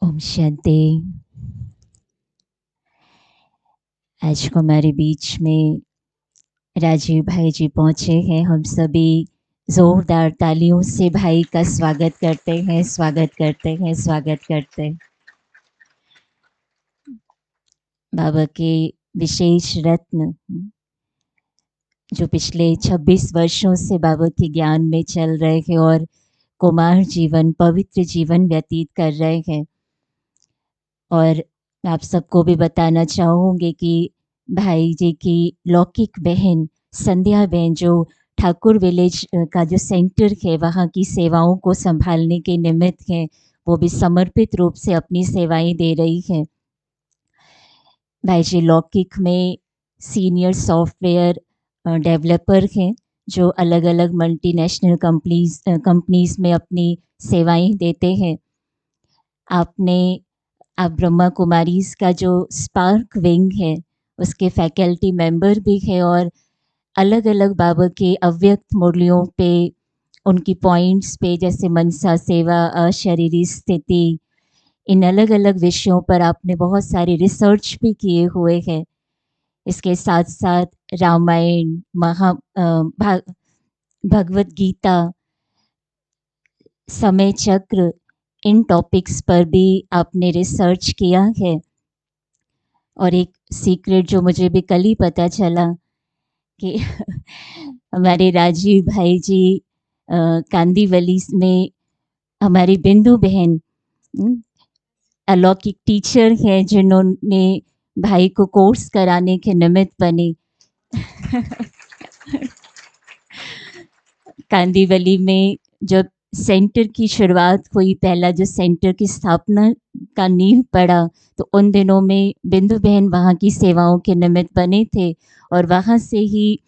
ओम शांति। आज को हमारे बीच में राजीव भाई जी पहुंचे हैं। हम सभी जोरदार तालियों से भाई का स्वागत करते हैं, स्वागत करते हैं, स्वागत करते हैं। बाबा के विशेष रत्न जो पिछले 26 वर्षों से बाबा के ज्ञान में चल रहे हैं और कुमार जीवन, पवित्र जीवन व्यतीत कर रहे हैं। और आप सबको भी बताना चाहूँगी कि भाई जी की लौकिक बहन संध्या बहन जो ठाकुर विलेज का जो सेंटर है वहाँ की सेवाओं को संभालने के निमित्त हैं, वो भी समर्पित रूप से अपनी सेवाएं दे रही हैं। भाई जी लौकिक में सीनियर सॉफ्टवेयर डेवलपर हैं जो अलग अलग मल्टीनेशनल कंपनीज में अपनी सेवाएं देते हैं। आप ब्रह्मा कुमारीज का जो स्पार्क विंग है उसके फैकल्टी मेंबर भी है और अलग अलग बाबा के अव्यक्त मुरलियों पे, उनकी पॉइंट्स पे, जैसे मनसा सेवा, अशरीरी स्थिति, इन अलग अलग विषयों पर आपने बहुत सारी रिसर्च भी किए हुए हैं। इसके साथ साथ रामायण, भगवत गीता, समय चक्र, इन टॉपिक्स पर भी आपने रिसर्च किया है। और एक सीक्रेट जो मुझे भी कल ही पता चला कि हमारे राजीव भाई जी कांदीवली में हमारी बिंदु बहन अलौकिक टीचर हैं जिन्होंने भाई को कोर्स कराने के निमित्त बने। कांदीवली में जब सेंटर की शुरुआत हुई, पहला जो सेंटर की स्थापना का नींव पड़ा, तो उन दिनों में बिंदु बहन वहाँ की सेवाओं के निमित्त बने थे और वहाँ से ही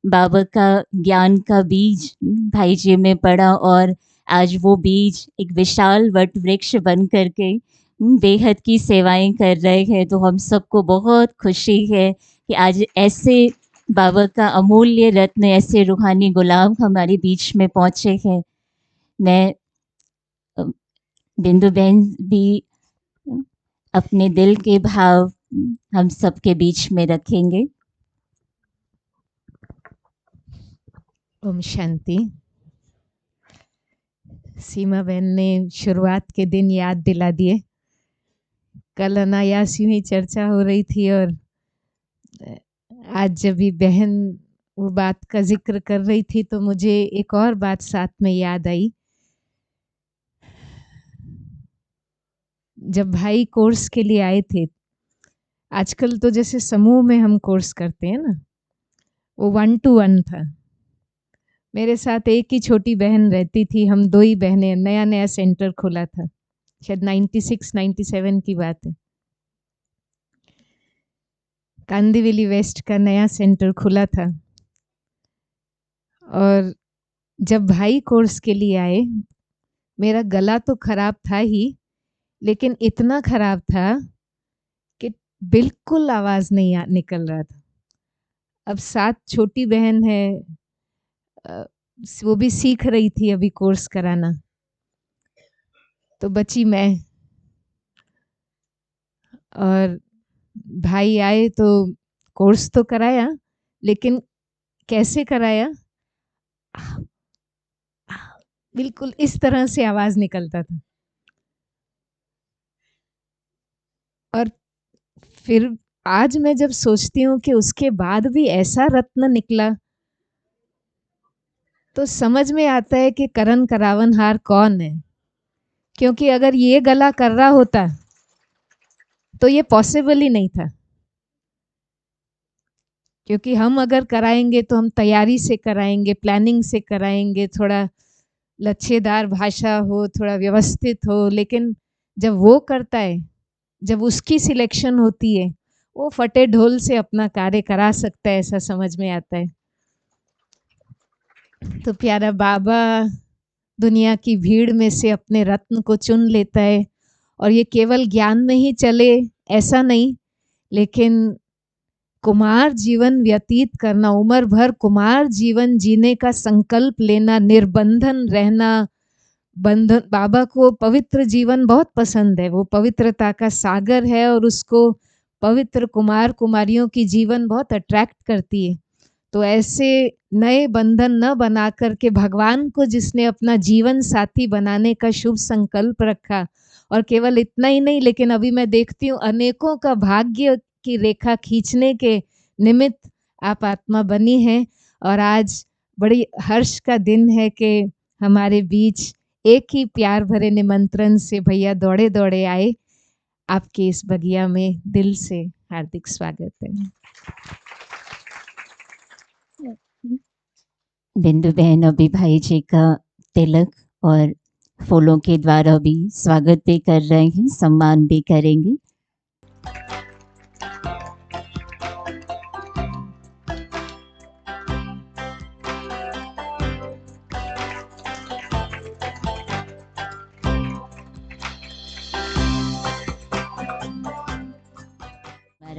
बाबा का ज्ञान का बीज भाई जी में पड़ा और आज वो बीज एक विशाल वट वृक्ष बन करके बेहद की सेवाएं कर रहे हैं। तो हम सबको बहुत खुशी है कि आज ऐसे बाबा का अमूल्य रत्न, ऐसे रूहानी गुलाम हमारे बीच में पहुंचे हैं। मैं बिंदु बहन भी अपने दिल के भाव हम सबके बीच में रखेंगे। ओम शांति। सीमा बहन ने शुरुआत के दिन याद दिला दिए। कल अनायास यूं ही चर्चा हो रही थी और आज जब भी बहन वो बात का जिक्र कर रही थी तो मुझे एक और बात साथ में याद आई। जब भाई कोर्स के लिए आए थे, आजकल तो जैसे समूह में हम कोर्स करते हैं ना, वो 1 to 1 था। मेरे साथ एक ही छोटी बहन रहती थी, हम 2 ही बहनें। नया नया सेंटर खोला था, शायद 96-97 की बात है। कांदीवली वेस्ट का नया सेंटर खुला था और जब भाई कोर्स के लिए आए, मेरा गला तो खराब था ही, लेकिन इतना खराब था कि बिल्कुल आवाज नहीं निकल रहा था। अब साथ छोटी बहन है, वो भी सीख रही थी अभी कोर्स कराना, तो बची मैं। और भाई आए तो कोर्स तो कराया, लेकिन कैसे कराया, बिल्कुल इस तरह से आवाज निकलता था। और फिर आज मैं जब सोचती हूँ कि उसके बाद भी ऐसा रत्न निकला, तो समझ में आता है कि करण करावनहार कौन है। क्योंकि अगर ये गला कर रहा होता तो ये पॉसिबल ही नहीं था। क्योंकि हम अगर कराएंगे तो हम तैयारी से कराएंगे, प्लानिंग से कराएंगे, थोड़ा लच्छेदार भाषा हो, थोड़ा व्यवस्थित हो। लेकिन जब वो करता है, जब उसकी सिलेक्शन होती है, वो फटे ढोल से अपना कार्य करा सकता है, ऐसा समझ में आता है। तो प्यारा बाबा दुनिया की भीड़ में से अपने रत्न को चुन लेता है। और ये केवल ज्ञान में ही चले ऐसा नहीं, लेकिन कुमार जीवन व्यतीत करना, उम्र भर कुमार जीवन जीने का संकल्प लेना, निर्बंधन रहना, बंधन, बाबा को पवित्र जीवन बहुत पसंद है, वो पवित्रता का सागर है और उसको पवित्र कुमार कुमारियों की जीवन बहुत अट्रैक्ट करती है। तो ऐसे नए बंधन न बना करके भगवान को जिसने अपना जीवन साथी बनाने का शुभ संकल्प रखा, और केवल इतना ही नहीं, लेकिन अभी मैं देखती हूँ अनेकों का भाग्य की रेखा खींचने के निमित्त आप आत्मा बनी हैं। और आज बड़ी हर्ष का दिन है कि हमारे बीच एक ही प्यार भरे निमंत्रण से भैया दौड़े दौड़े आए। आपके इस बगिया में दिल से हार्दिक स्वागत है। बिंदु बहन अभी भाई जी का तिलक और फूलों के द्वारा भी स्वागत भी कर रहे हैं, सम्मान भी करेंगे।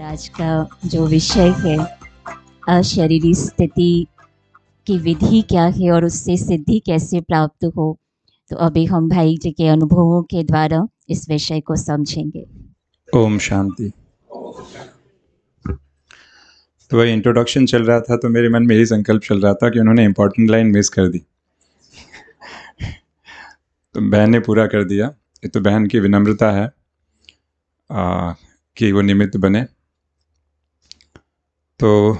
आज का जो विषय है अशरीरी स्थिति की विधि क्या है और उससे सिद्धि कैसे प्राप्त हो, तो अभी हम भाई जी के अनुभवों के द्वारा इस विषय को समझेंगे। ओम शांति। तो वही इंट्रोडक्शन चल रहा था तो मेरे मन में यही संकल्प चल रहा था कि उन्होंने इम्पोर्टेंट लाइन मिस कर दी। तो बहन ने पूरा कर दिया। ये तो बहन की विनम्रता है कि वो निमित्त बने। तो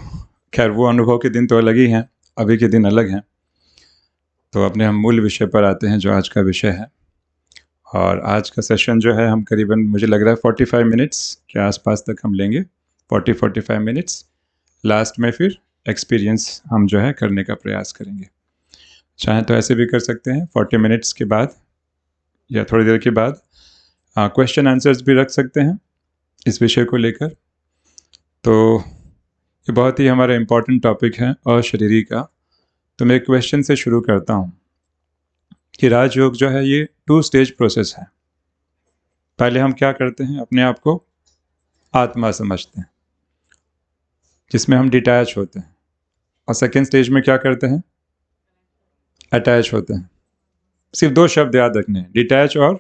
खैर वो अनुभव के दिन तो अलग ही हैं, अभी के दिन अलग हैं। तो अपने हम मूल विषय पर आते हैं जो आज का विषय है। और आज का सेशन जो है हम करीबन मुझे लग रहा है 45 मिनट्स के आसपास तक हम लेंगे, 40-45 मिनट्स। लास्ट में फिर एक्सपीरियंस हम जो है करने का प्रयास करेंगे। चाहे तो ऐसे भी कर सकते हैं 40 मिनट्स के बाद या थोड़ी देर के बाद क्वेश्चन आंसर्स भी रख सकते हैं इस विषय को लेकर। तो ये बहुत ही हमारा इम्पोर्टेंट टॉपिक है अशरीरी का। तो मैं एक क्वेश्चन से शुरू करता हूँ कि राजयोग जो है ये 2 स्टेज प्रोसेस है। पहले हम क्या करते हैं, अपने आप को आत्मा समझते हैं जिसमें हम डिटैच होते हैं, और सेकेंड स्टेज में क्या करते हैं, अटैच होते हैं। सिर्फ 2 शब्द याद रखने हैं, डिटैच और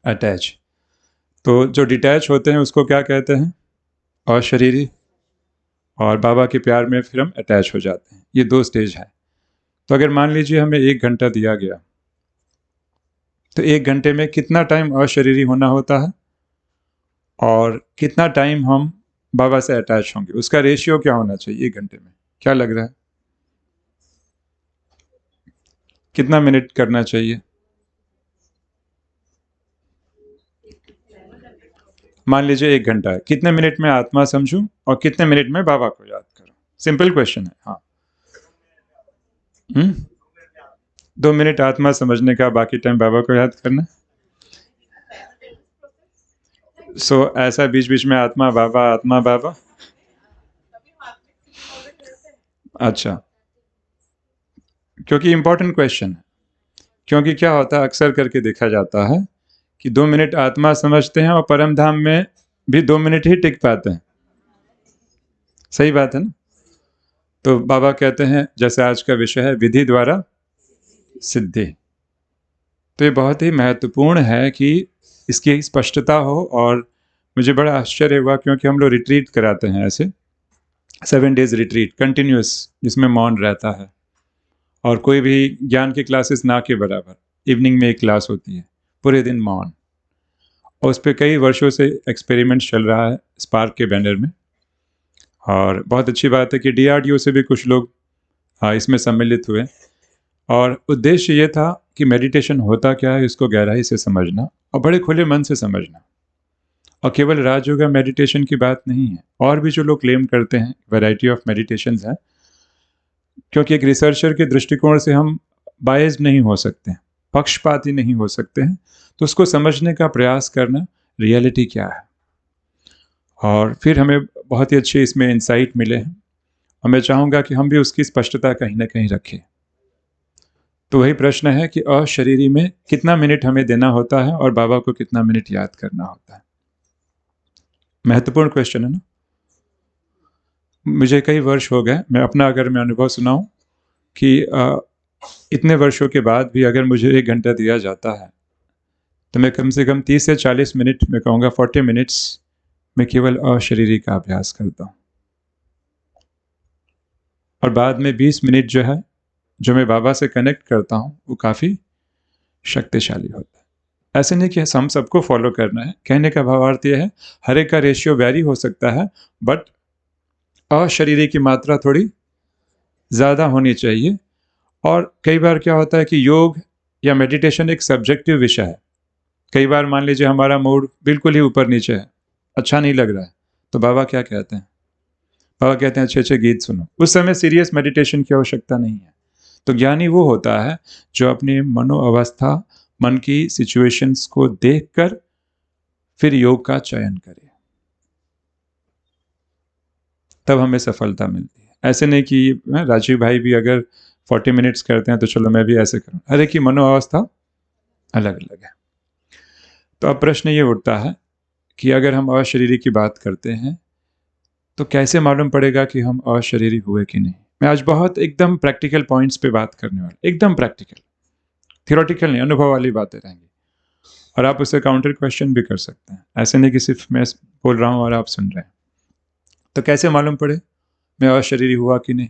अटैच। तो जो डिटैच होते हैं उसको क्या कहते हैं, अशरीरी। और बाबा के प्यार में फिर हम अटैच हो जाते हैं। ये 2 स्टेज है। तो अगर मान लीजिए हमें 1 घंटा दिया गया, तो 1 घंटे में कितना टाइम अशरीरी होना होता है और कितना टाइम हम बाबा से अटैच होंगे, उसका रेशियो क्या होना चाहिए 1 घंटे में? क्या लग रहा है, कितना मिनट करना चाहिए? मान लीजिए 1 घंटा है, कितने मिनट में आत्मा समझूं और कितने मिनट में बाबा को याद करूं? सिंपल क्वेश्चन है। हाँ 2 मिनट आत्मा समझने का, बाकी टाइम बाबा को याद करना। ऐसा बीच बीच में आत्मा बाबा। अच्छा, क्योंकि इंपॉर्टेंट क्वेश्चन है। क्योंकि क्या होता है, अक्सर करके देखा जाता है कि 2 मिनट आत्मा समझते हैं और परम धाम में भी 2 मिनट ही टिक पाते हैं। सही बात है ना? तो बाबा कहते हैं, जैसे आज का विषय है विधि द्वारा सिद्धि, तो ये बहुत ही महत्वपूर्ण है कि इसकी स्पष्टता हो। और मुझे बड़ा आश्चर्य हुआ क्योंकि हम लोग रिट्रीट कराते हैं, ऐसे 7 डेज रिट्रीट कंटिन्यूस, जिसमें मौन रहता है और कोई भी ज्ञान की क्लासेस ना के बराबर। इवनिंग में एक क्लास होती है, पूरे दिन मौन। और उस पर कई वर्षों से एक्सपेरिमेंट चल रहा है स्पार्क के बैनर में। और बहुत अच्छी बात है कि DRDO से भी कुछ लोग इसमें सम्मिलित हुए। और उद्देश्य ये था कि मेडिटेशन होता क्या है इसको गहराई से समझना और बड़े खुले मन से समझना। और केवल राजयोगा मेडिटेशन की बात नहीं है, और भी जो लोग क्लेम करते हैं वैरायटी ऑफ मेडिटेशंस हैं। क्योंकि एक रिसर्चर के दृष्टिकोण से हम बायस्ड नहीं हो सकते हैं, पक्षपाती नहीं हो सकते हैं। तो उसको समझने का प्रयास करना, रियलिटी क्या है। और फिर हमें बहुत ही अच्छे इसमें इंसाइट मिले हैं और मैं चाहूँगा कि हम भी उसकी स्पष्टता कहीं ना कहीं रखें। तो वही प्रश्न है कि अशरीरी में कितना मिनट हमें देना होता है और बाबा को कितना मिनट याद करना होता है। महत्वपूर्ण क्वेश्चन है ना? मुझे कई वर्ष हो गए, मैं अपना अगर मैं अनुभव सुनाऊं कि इतने वर्षों के बाद भी अगर मुझे 1 घंटा दिया जाता है तो मैं कम से कम 30 से 40 मिनट, मैं कहूँगा 40 मिनट्स, मैं केवल अशरीरी का अभ्यास करता हूँ। और बाद में 20 मिनट जो है, जो मैं बाबा से कनेक्ट करता हूँ, वो काफ़ी शक्तिशाली होता है। ऐसे नहीं कि हम सबको फॉलो करना है, कहने का भावार्थ यह है हर एक का रेशियो वैरी हो सकता है, बट अशरीरी की मात्रा थोड़ी ज़्यादा होनी चाहिए। और कई बार क्या होता है कि योग या मेडिटेशन एक सब्जेक्टिव विषय है। कई बार मान लीजिए हमारा मूड बिल्कुल ही ऊपर नीचे है, अच्छा नहीं लग रहा है, तो बाबा क्या कहते हैं? बाबा कहते हैं अच्छे अच्छे गीत सुनो। उस समय सीरियस मेडिटेशन की आवश्यकता नहीं है। तो ज्ञानी वो होता है जो अपनी मनोअवस्था, मन की सिचुएशंस को देखकर फिर योग का चयन करे, तब हमें सफलता मिलती है। ऐसे नहीं कि राजीव भाई भी अगर 40 मिनट्स करते हैं तो चलो मैं भी ऐसे करूँ। हर एक की मनोअवस्था अलग अलग है। तो अब प्रश्न ये उठता है कि अगर हम अशरीरी की बात करते हैं तो कैसे मालूम पड़ेगा कि हम अशरीरी हुए कि नहीं? मैं आज बहुत एकदम प्रैक्टिकल पॉइंट्स पे बात करने वाला, एकदम प्रैक्टिकल, थियोरेटिकल नहीं, अनुभव वाली बातें रहेंगी। और आप उससे काउंटर क्वेश्चन भी कर सकते हैं। ऐसे नहीं कि सिर्फ मैं बोल रहा हूँ और आप सुन रहे हैं। तो कैसे मालूम पड़े मैं अशरीरी हुआ कि नहीं?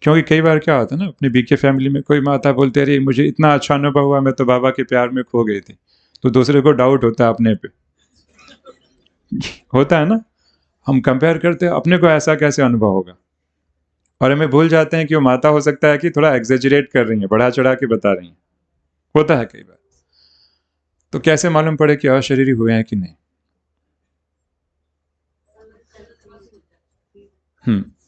क्योंकि कई बार क्या होता है ना, अपने बीके फैमिली में कोई माता बोलते अरे मुझे इतना अच्छा अनुभव हुआ, मैं तो बाबा के प्यार में खो गई थी, तो दूसरे को डाउट होता है अपने पे होता है ना, हम कंपेयर करते हैं अपने को ऐसा कैसे अनुभव होगा, और हमें भूल जाते हैं कि वो माता हो सकता है कि थोड़ा एग्जेजरेट कर रही है, बढ़ा चढ़ा के बता रही है, होता है कई बार। तो कैसे मालूम पड़े कि अशरीरी हुए हैं कि नहीं?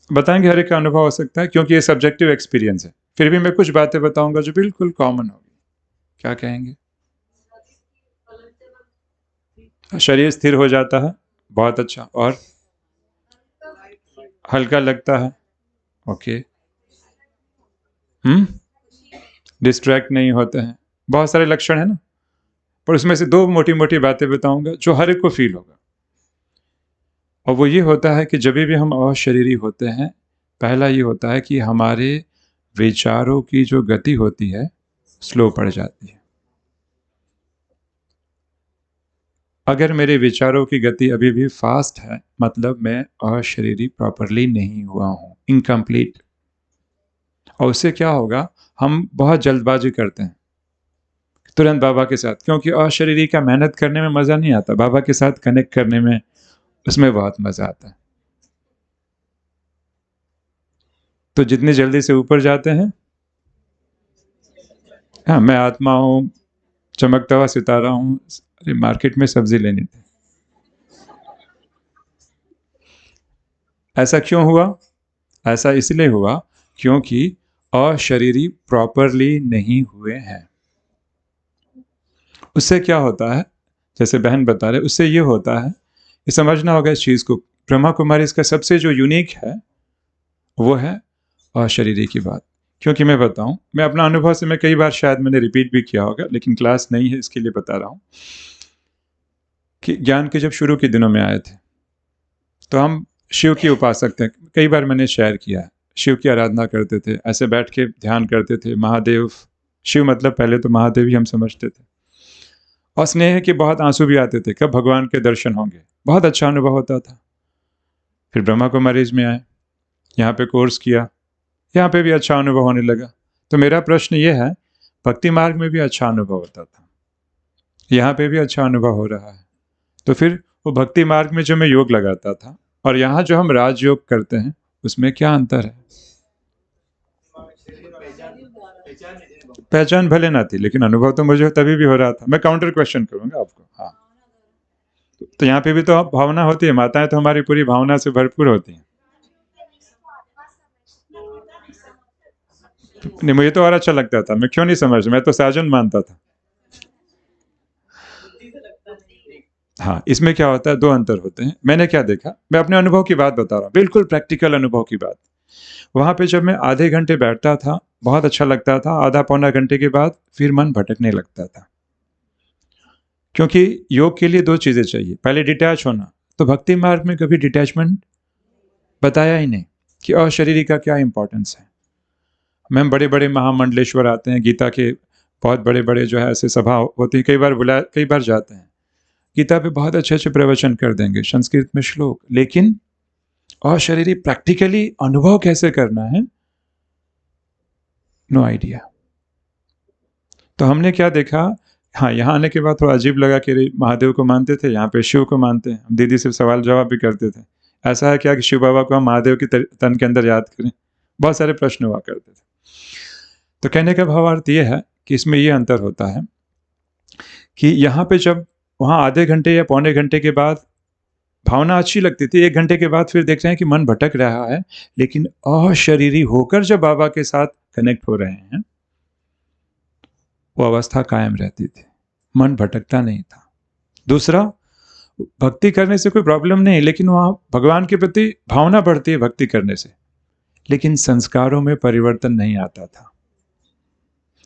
बताएंगे, हर एक का अनुभव हो सकता है क्योंकि ये सब्जेक्टिव एक्सपीरियंस है। फिर भी मैं कुछ बातें बताऊंगा जो बिल्कुल कॉमन होगी। क्या कहेंगे? शरीर स्थिर हो जाता है, बहुत अच्छा। और हल्का लगता है, ओके। डिस्ट्रैक्ट नहीं होते हैं, बहुत सारे लक्षण है ना, पर उसमें से 2 मोटी मोटी बातें बताऊंगा जो हर एक को फील होगा। और वो ये होता है कि जब भी हम अशरीरी होते हैं, पहला ये होता है कि हमारे विचारों की जो गति होती है स्लो पड़ जाती है। अगर मेरे विचारों की गति अभी भी फास्ट है, मतलब मैं अशरीरी प्रॉपरली नहीं हुआ हूँ, इनकम्प्लीट। और उससे क्या होगा, हम बहुत जल्दबाजी करते हैं तुरंत बाबा के साथ, क्योंकि अशरीरी का मेहनत करने में मज़ा नहीं आता, बाबा के साथ कनेक्ट करने में उसमें बहुत मज़ा आता है। तो जितनी जल्दी से ऊपर जाते हैं, हाँ मैं आत्मा हूँ, चमकता हुआ सितारा हूँ, अरे मार्केट में सब्जी लेनी थी। ऐसा क्यों हुआ? ऐसा इसलिए हुआ क्योंकि अशरीरी प्रॉपरली नहीं हुए हैं। उससे क्या होता है, जैसे बहन बता रहे, उससे ये होता है, ये समझना होगा इस चीज़ को, ब्रह्मा कुमारी इसका सबसे जो यूनिक है वो है अशरीरी की बात। क्योंकि मैं बताऊं, मैं अपना अनुभव से, मैं कई बार शायद मैंने रिपीट भी किया होगा, लेकिन क्लास नहीं है इसके लिए बता रहा हूं कि ज्ञान के जब शुरू के दिनों में आए थे तो हम शिव की उपासक थे। कई बार मैंने शेयर किया है, शिव की आराधना करते थे, ऐसे बैठ के ध्यान करते थे। महादेव, शिव मतलब पहले तो महादेव ही हम समझते थे। और स्नेह के बहुत आंसू भी आते थे, कब भगवान के दर्शन होंगे, बहुत अच्छा अनुभव होता था। फिर ब्रह्मा कुमारीज में आए, यहाँ पे कोर्स किया, यहाँ पे भी अच्छा अनुभव होने लगा। तो मेरा प्रश्न ये है, भक्ति मार्ग में भी अच्छा अनुभव होता था, यहाँ पे भी अच्छा अनुभव हो रहा है, तो फिर वो भक्ति मार्ग में जो मैं योग लगाता था और यहाँ जो हम राजयोग करते हैं, उसमें क्या अंतर है? पहचान भले ना थी, लेकिन अनुभव तो मुझे तभी भी हो रहा था। मैं काउंटर क्वेश्चन करूंगा आपको। हाँ, तो यहाँ पे भी तो भावना होती है, माताएं तो हमारी पूरी भावना से भरपूर होती हैं। नहीं, मुझे तो और अच्छा लगता था, मैं क्यों नहीं समझ, मैं तो साजन मानता था। हाँ, इसमें क्या होता है, 2 अंतर होते हैं। मैंने क्या देखा, मैं अपने अनुभव की बात बता रहा हूँ, बिल्कुल प्रैक्टिकल अनुभव की बात। वहाँ पे जब मैं आधे घंटे बैठता था, बहुत अच्छा लगता था। आधा पौना घंटे के बाद फिर मन भटकने लगता था, क्योंकि योग के लिए 2 चीज़ें चाहिए, पहले डिटैच होना। तो भक्ति मार्ग में कभी डिटैचमेंट बताया ही नहीं कि अशरीरी का क्या इंपॉर्टेंस है। मैम बड़े बड़े महामंडलेश्वर आते हैं, गीता के बहुत बड़े बड़े जो है ऐसे सभा होती है, कई बार जाते हैं, गीता पे बहुत अच्छे अच्छे प्रवचन कर देंगे, संस्कृत में श्लोक, लेकिन अशरीरी प्रैक्टिकली अनुभव कैसे करना है, नो आइडिया। तो हमने क्या देखा, हाँ यहाँ आने के बाद थोड़ा अजीब लगा कि महादेव को मानते थे, यहाँ पे शिव को मानते हैं। हम दीदी से सवाल जवाब भी करते थे, ऐसा है क्या कि शिव बाबा को हम महादेव की तन के अंदर याद करें, बहुत सारे प्रश्न हुआ करते थे। तो कहने का भावार्थ ये है कि इसमें ये अंतर होता है कि यहाँ पे जब वहाँ आधे घंटे या पौने घंटे के बाद भावना अच्छी लगती थी, 1 घंटे के बाद फिर देख रहे हैं कि मन भटक रहा है, लेकिन अशरीरी होकर जब बाबा के साथ कनेक्ट हो रहे हैं वो अवस्था कायम रहती थी, मन भटकता नहीं था। दूसरा, भक्ति करने से कोई प्रॉब्लम नहीं, लेकिन वहाँ भगवान के प्रति भावना बढ़ती है भक्ति करने से, लेकिन संस्कारों में परिवर्तन नहीं आता था।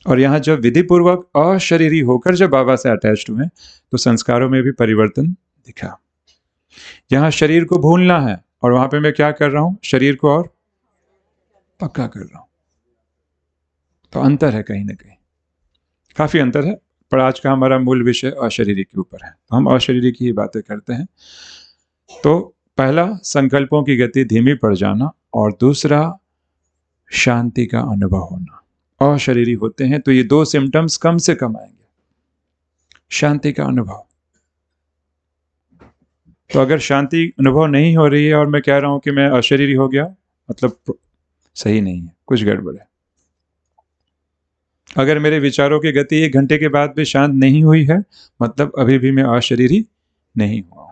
और यहाँ जब विधि पूर्वक अशरीरी होकर जब बाबा से अटैच्ड हुए तो संस्कारों में भी परिवर्तन दिखा। यहाँ शरीर को भूलना है और वहां पे मैं क्या कर रहा हूं, शरीर को और पक्का कर रहा हूं। तो अंतर है, कहीं ना कहीं काफी अंतर है, पर आज का हमारा मूल विषय अशरीरी के ऊपर है, तो हम अशरीरी की ही बातें करते हैं। तो पहला, संकल्पों की गति धीमी पड़ जाना, और दूसरा, शांति का अनुभव होना। अशरीरी होते हैं तो ये 2 सिम्टम्स कम से कम आएंगे। शांति का अनुभव, तो अगर शांति अनुभव नहीं हो रही है और मैं कह रहा हूं कि मैं अशरीरी हो गया, मतलब सही नहीं है, कुछ गड़बड़ है। अगर मेरे विचारों की गति 1 घंटे के बाद भी शांत नहीं हुई है, मतलब अभी भी मैं अशरीरी नहीं हुआ हूं।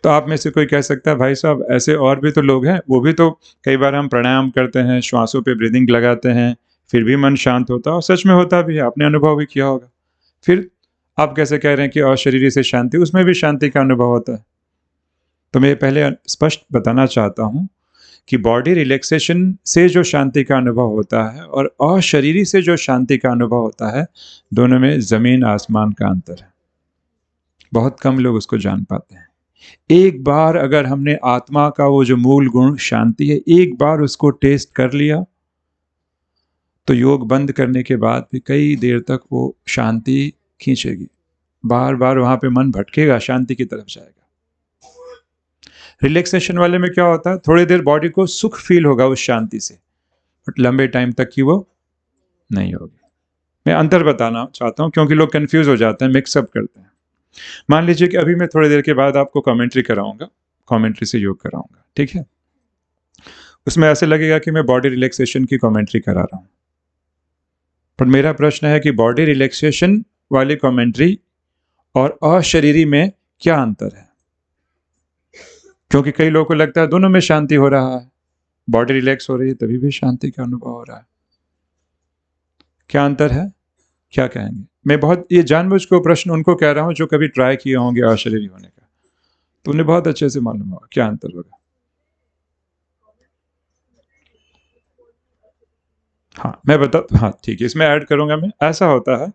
तो आप में से कोई कह सकता है, भाई साहब ऐसे और भी तो लोग हैं, वो भी तो कई बार हम प्राणायाम करते हैं, श्वासों पे ब्रीदिंग लगाते हैं, फिर भी मन शांत होता है, और सच में होता भी है, आपने अनुभव भी किया होगा। फिर आप कैसे कह रहे हैं कि अशरीरी से शांति, उसमें भी शांति का अनुभव होता है। तो मैं पहले स्पष्ट बताना चाहता हूं कि बॉडी रिलैक्सेशन से जो शांति का अनुभव होता है और अशरीरी से जो शांति का अनुभव होता है, दोनों में जमीन आसमान का अंतर है। बहुत कम लोग उसको जान पाते हैं। एक बार अगर हमने आत्मा का वो जो मूल गुण शांति है, एक बार उसको टेस्ट कर लिया, तो योग बंद करने के बाद भी कई देर तक वो शांति खींचेगी, बार बार वहां पे मन भटकेगा, शांति की तरफ जाएगा। रिलैक्सेशन वाले में क्या होता है, थोड़ी देर बॉडी को सुख फील होगा उस शांति से, बट लंबे टाइम तक की वो नहीं होगी। मैं अंतर बताना चाहता हूं क्योंकि लोग कंफ्यूज हो जाते हैं, मिक्सअप करते हैं। मान लीजिए कि अभी मैं थोड़ी देर के बाद आपको कमेंट्री कराऊंगा, कमेंट्री से योग कराऊंगा, ठीक है। उसमें ऐसे लगेगा कि मैं बॉडी रिलैक्सेशन की कमेंट्री करा रहा हूं, पर मेरा प्रश्न है कि बॉडी रिलैक्सेशन वाली कमेंट्री और अशरीरी में क्या अंतर है? क्योंकि कई लोगों को लगता है दोनों में शांति हो रहा है, बॉडी रिलैक्स हो रही है तभी भी शांति का अनुभव हो रहा है। क्या अंतर है, क्या कहेंगे? मैं बहुत ये जानबूझ को प्रश्न उनको कह रहा हूं जो कभी ट्राई किए होंगे अशरीरी होने का, तो उन्हें बहुत अच्छे से मालूम होगा क्या अंतर होगा। हाँ मैं बता, हाँ ठीक है, इसमें ऐड करूंगा मैं। ऐसा होता है,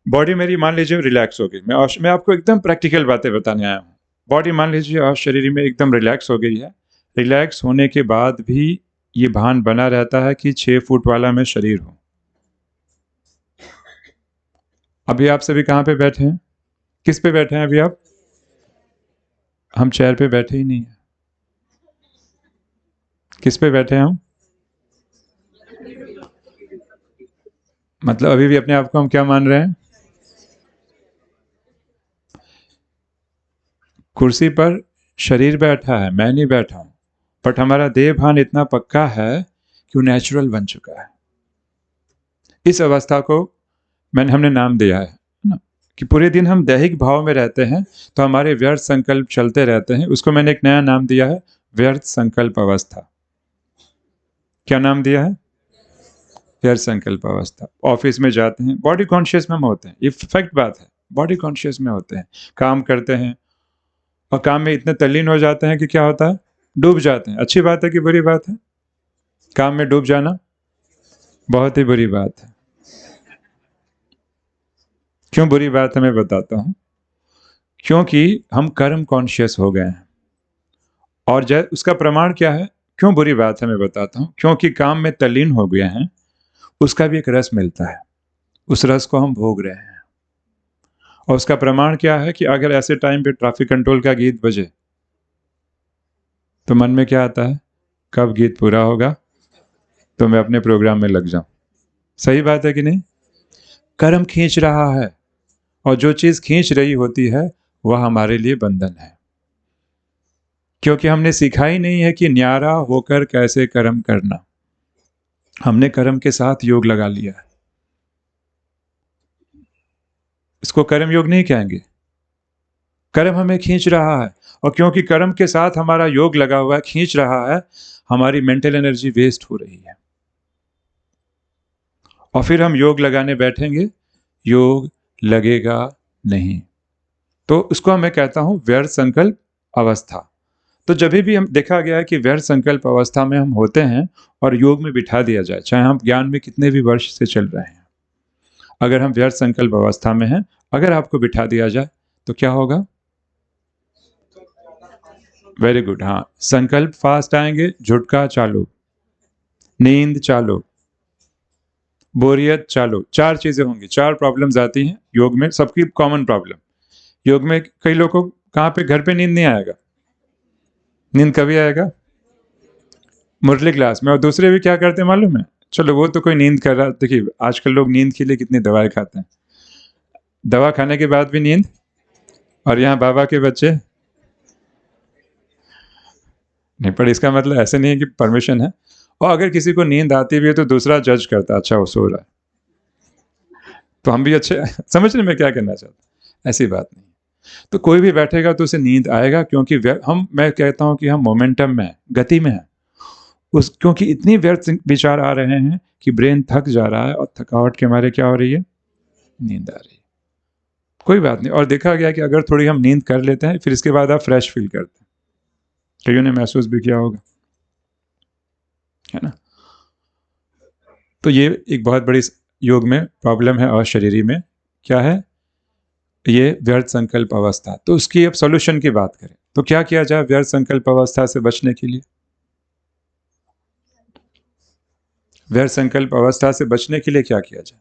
बॉडी मेरी मान लीजिए रिलैक्स हो गई, मैं आपको एकदम प्रैक्टिकल बातें बताने आया हूँ। बॉडी मान लीजिए अशरीरी में एकदम रिलैक्स हो गई है, रिलैक्स होने के बाद भी ये भान बना रहता है कि 6 फुट वाला मैं शरीर हूं। अभी आप सभी कहाँ पे बैठे हैं, किस पे बैठे हैं अभी आप? हम चेयर पे बैठे ही नहीं है, किस पे बैठे हैं हम? मतलब अभी भी अपने आप को हम क्या मान रहे हैं? कुर्सी पर शरीर बैठा है, मैं नहीं बैठा हूं, बट हमारा देह भान इतना पक्का है कि वो नेचुरल बन चुका है। इस अवस्था को हमने नाम दिया है ना, कि पूरे दिन हम दैहिक भाव में रहते हैं, तो हमारे व्यर्थ संकल्प चलते रहते हैं। उसको मैंने एक नया नाम दिया है, व्यर्थ संकल्प अवस्था। क्या नाम दिया है? व्यर्थ संकल्प अवस्था। ऑफिस में जाते हैं, बॉडी कॉन्शियस में हम होते हैं, ये फैक्ट बात है, बॉडी कॉन्शियस में होते हैं, काम करते हैं और काम में इतने तल्लीन हो जाते हैं कि क्या होता है, डूब जाते हैं। अच्छी बात है कि बुरी बात है? काम में डूब जाना बहुत ही बुरी बात है। क्यों बुरी बात है मैं बताता हूं। क्योंकि हम कर्म कॉन्शियस हो गए हैं, और उसका प्रमाण क्या है? क्यों बुरी बात है मैं बताता हूँ। क्योंकि काम में तल्लीन हो गए हैं, उसका भी एक रस मिलता है, उस रस को हम भोग रहे हैं। और उसका प्रमाण क्या है कि अगर ऐसे टाइम पे ट्रैफिक कंट्रोल का गीत बजे तो मन में क्या आता है, कब गीत पूरा होगा तो मैं अपने प्रोग्राम में लग जाऊं। सही बात है कि नहीं? कर्म खींच रहा है, और जो चीज खींच रही होती है वह हमारे लिए बंधन है, क्योंकि हमने सीखा ही नहीं है कि न्यारा होकर कैसे कर्म करना। हमने कर्म के साथ योग लगा लिया है। इसको कर्म योग नहीं कहेंगे, कर्म हमें खींच रहा है, और क्योंकि कर्म के साथ हमारा योग लगा हुआ है, खींच रहा है, हमारी मेंटल एनर्जी वेस्ट हो रही है। और फिर हम योग लगाने बैठेंगे, योग लगेगा नहीं। तो उसको मैं कहता हूं व्यर्थ संकल्प अवस्था। तो जब भी हम देखा गया है कि व्यर्थ संकल्प अवस्था में हम होते हैं और योग में बिठा दिया जाए, चाहे हम ज्ञान में कितने भी वर्ष से चल रहे हैं, अगर हम व्यर्थ संकल्प अवस्था में हैं, अगर आपको बिठा दिया जाए तो क्या होगा? Very good. हाँ, संकल्प फास्ट आएंगे, झुटका चालू, नींद चालू, बोरियत चालू। 4 चीजें होंगी, 4 प्रॉब्लम्स आती हैं योग में, सबकी कॉमन प्रॉब्लम। योग में कई लोगों को कहाँ पे, घर पे नींद नहीं आएगा। नींद कभी आएगा? मुरली क्लास में। और दूसरे भी क्या करते हैं मालूम है? चलो वो तो कोई नींद कर रहा, देखिए आजकल लोग नींद के लिए कितनी दवाएं खाते हैं, दवा खाने के बाद भी नींद। और यहाँ बाबा के बच्चे नहीं, पर इसका मतलब ऐसे नहीं है कि परमिशन है। और अगर किसी को नींद आती भी है तो दूसरा जज करता है, अच्छा वो सो रहा है तो हम भी अच्छे समझ रहे मैं क्या करना चाहता। ऐसी बात नहीं। तो कोई भी बैठेगा तो उसे नींद आएगा, क्योंकि मैं कहता हूं कि हम मोमेंटम में, गति में है उस, क्योंकि इतनी व्यर्थ विचार आ रहे हैं कि ब्रेन थक जा रहा है, और थकावट के मारे क्या हो रही है, नींद आ रही है। कोई बात नहीं। और देखा गया कि अगर थोड़ी हम नींद कर लेते हैं, फिर इसके बाद आप फ्रेश फील करते हैं। कईयों ने महसूस भी किया होगा, है ना? तो ये एक बहुत बड़ी योग में प्रॉब्लम है, अशरीरी में क्या है, ये व्यर्थ संकल्प अवस्था। तो उसकी अब सॉल्यूशन की बात करें तो क्या किया जाए व्यर्थ संकल्प अवस्था से बचने के लिए? व्यर्थ संकल्प अवस्था से बचने के लिए क्या किया जाए?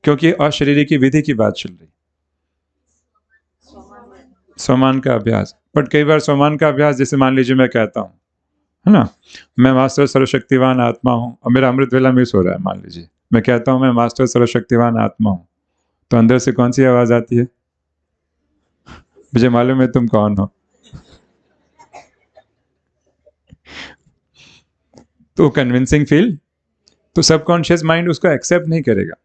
क्योंकि अशरीरी की विधि की बात चल रही, सोमान का अभ्यास। बट कई बार सोमान का अभ्यास, जैसे मान लीजिए मैं कहता हूँ, है ना, मैं मास्टर सर्वशक्तिवान आत्मा हूँ, और मेरा अमृत वेला मिस हो रहा है, मान लीजिए मैं कहता हूँ मैं मास्टर सर्वशक्तिवान आत्मा हूँ, तो अंदर से कौन सी आवाज आती है? मुझे मालूम है तुम कौन हो। तो कन्विंसिंग फील, तो सबकॉन्शियस माइंड उसको एक्सेप्ट नहीं करेगा।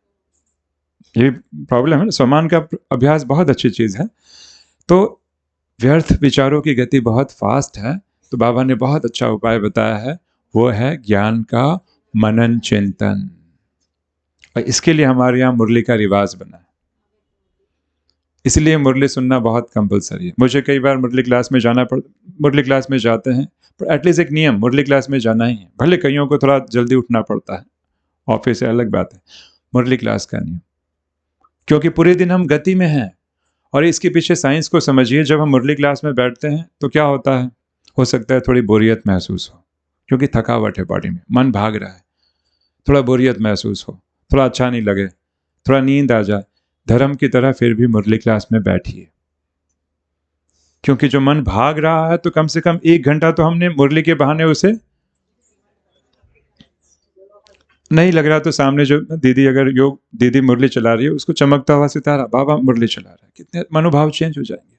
ये प्रॉब्लम है ना। सम्मान का अभ्यास बहुत अच्छी चीज है। तो व्यर्थ विचारों की गति बहुत फास्ट है, तो बाबा ने बहुत अच्छा उपाय बताया है, वो है ज्ञान का मनन चिंतन। और इसके लिए हमारे यहाँ मुरली का रिवाज बना है, इसलिए मुरली सुनना बहुत कंपलसरी है। मुझे कई बार मुरली क्लास में जाना मुरली क्लास में जाते हैं, पर एटलीस्ट एक नियम, मुरली क्लास में जाना ही है। भले कईयों को थोड़ा जल्दी उठना पड़ता है, ऑफिस से अलग बात है, मुरली क्लास का नियम, क्योंकि पूरे दिन हम गति में हैं। और इसके पीछे साइंस को समझिए। जब हम मुरली क्लास में बैठते हैं तो क्या होता है, हो सकता है थोड़ी बोरियत महसूस हो, क्योंकि थकावट है बॉडी में, मन भाग रहा है, थोड़ा बोरियत महसूस हो, थोड़ा अच्छा नहीं लगे, थोड़ा नींद आ जाए, धर्म की तरह फिर भी मुरली क्लास में बैठिए। क्योंकि जो मन भाग रहा है, तो कम से कम 1 घंटा तो हमने मुरली के बहाने उसे नहीं लग रहा, तो सामने जो दीदी, अगर योग दीदी मुरली चला रही है, उसको चमकता हुआ सितारा, बाबा मुरली चला रहा है, कितने मनोभाव चेंज हो जाएंगे।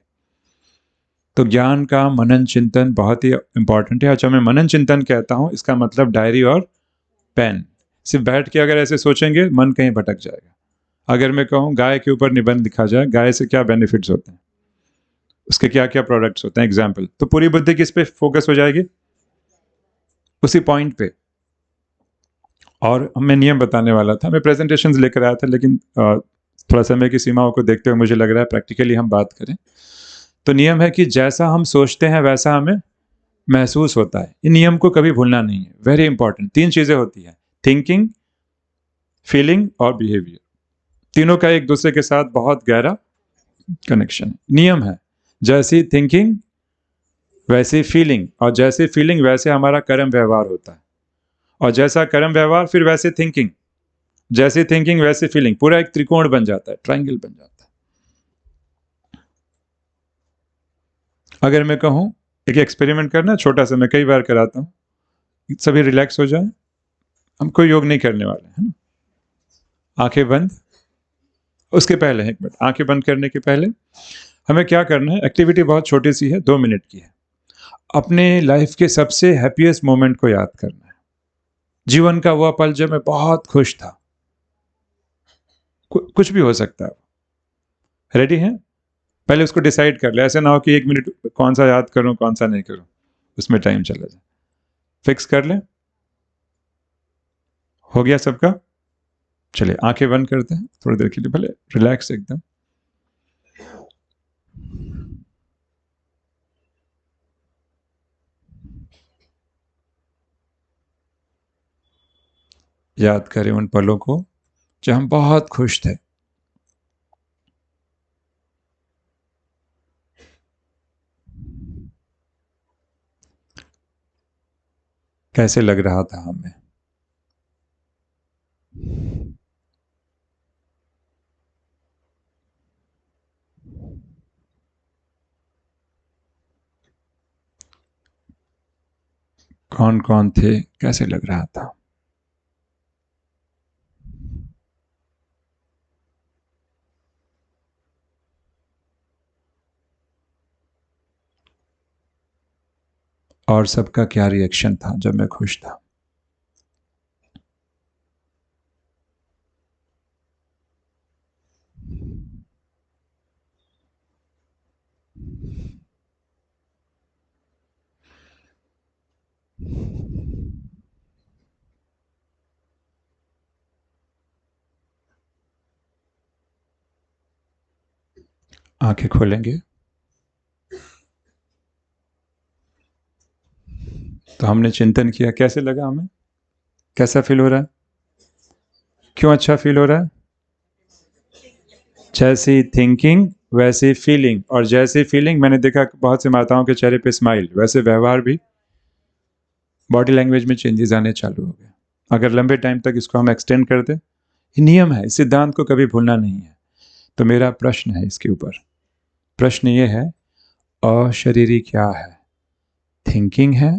तो ज्ञान का मनन चिंतन बहुत ही इंपॉर्टेंट है। अच्छा, मैं मनन चिंतन कहता हूं, इसका मतलब डायरी और पेन। सिर्फ बैठ के अगर ऐसे सोचेंगे, मन कहीं भटक जाएगा। अगर मैं कहूँ गाय के ऊपर निबंध लिखा जाए, गाय से क्या बेनिफिट्स होते हैं, उसके क्या क्या प्रोडक्ट्स होते हैं, एग्जाम्पल, तो पूरी बुद्धि किस पे फोकस हो जाएगी, उसी पॉइंट पे। और मैं नियम बताने वाला था, मैं प्रेजेंटेशंस लेकर आया था, लेकिन थोड़ा समय की सीमाओं को देखते हुए मुझे लग रहा है प्रैक्टिकली हम बात करें। तो नियम है कि जैसा हम सोचते हैं वैसा हमें महसूस होता है। इन नियम को कभी भूलना नहीं है, वेरी इंपॉर्टेंट। 3 चीजें होती हैं, थिंकिंग, फीलिंग और बिहेवियर। तीनों का एक दूसरे के साथ बहुत गहरा कनेक्शन है। नियम है, जैसी थिंकिंग वैसी फीलिंग, और जैसी फीलिंग वैसे हमारा कर्म व्यवहार होता है, और जैसा कर्म व्यवहार फिर वैसे थिंकिंग, जैसी थिंकिंग वैसी फीलिंग, पूरा एक त्रिकोण बन जाता है, ट्रायंगल बन जाता है। अगर मैं कहूं एक एक्सपेरिमेंट करना छोटा सा, मैं कई बार कराता हूं, सभी रिलैक्स हो जाए, हम कोई योग नहीं करने वाले है ना, आंखें बंद। उसके पहले एक मिनट, आंखें बंद करने के पहले हमें क्या करना है, एक्टिविटी बहुत छोटी सी है, 2 मिनट की है। अपने लाइफ के सबसे हैप्पीएस्ट मोमेंट को याद करना है, जीवन का वह पल जब मैं बहुत खुश था, कुछ भी हो सकता है। रेडी हैं? पहले उसको डिसाइड कर ले, ऐसे ना हो कि 1 मिनट कौन सा याद करूं कौन सा नहीं करूं, उसमें टाइम चला जाए। फिक्स कर ले, हो गया सबका? चलिए आंखें बंद करते हैं थोड़ी देर के लिए, भले रिलैक्स एकदम। याद करें उन पलों को जब हम बहुत खुश थे। कैसे लग रहा था हमें? कौन कौन थे, कैसे लग रहा था? और सबका क्या रिएक्शन था जब मैं खुश था? आंखें खोलेंगे तो हमने चिंतन किया, कैसे लगा हमें, कैसा फील हो रहा है, क्यों अच्छा फील हो रहा है? जैसी थिंकिंग वैसी फीलिंग, और जैसी फीलिंग मैंने देखा बहुत सी माताओं के चेहरे पे स्माइल, वैसे व्यवहार भी, बॉडी लैंग्वेज में चेंजेस आने चालू हो गए। अगर लंबे टाइम तक इसको हम एक्सटेंड कर दें, ये नियम है, इस सिद्धांत को कभी भूलना नहीं है। तो मेरा प्रश्न है इसके ऊपर, प्रश्न ये है, अशरीरी क्या है? थिंकिंग है,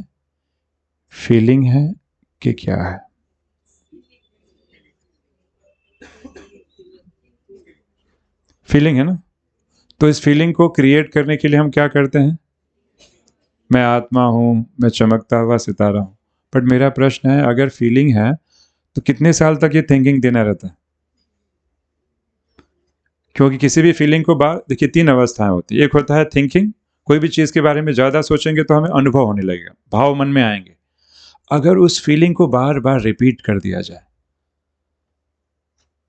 फीलिंग है कि क्या है? फीलिंग है ना? तो इस फीलिंग को क्रिएट करने के लिए हम क्या करते हैं? मैं आत्मा हूं, मैं चमकता हुआ सितारा हूं। बट मेरा प्रश्न है, अगर फीलिंग है तो कितने साल तक ये थिंकिंग देना रहता है? क्योंकि किसी भी फीलिंग को देखिए 3 अवस्थाएं होती है। एक होता है थिंकिंग, कोई भी चीज के बारे में ज्यादा सोचेंगे तो हमें अनुभव होने लगेगा, भाव मन में आएंगे। अगर उस फीलिंग को बार बार रिपीट कर दिया जाए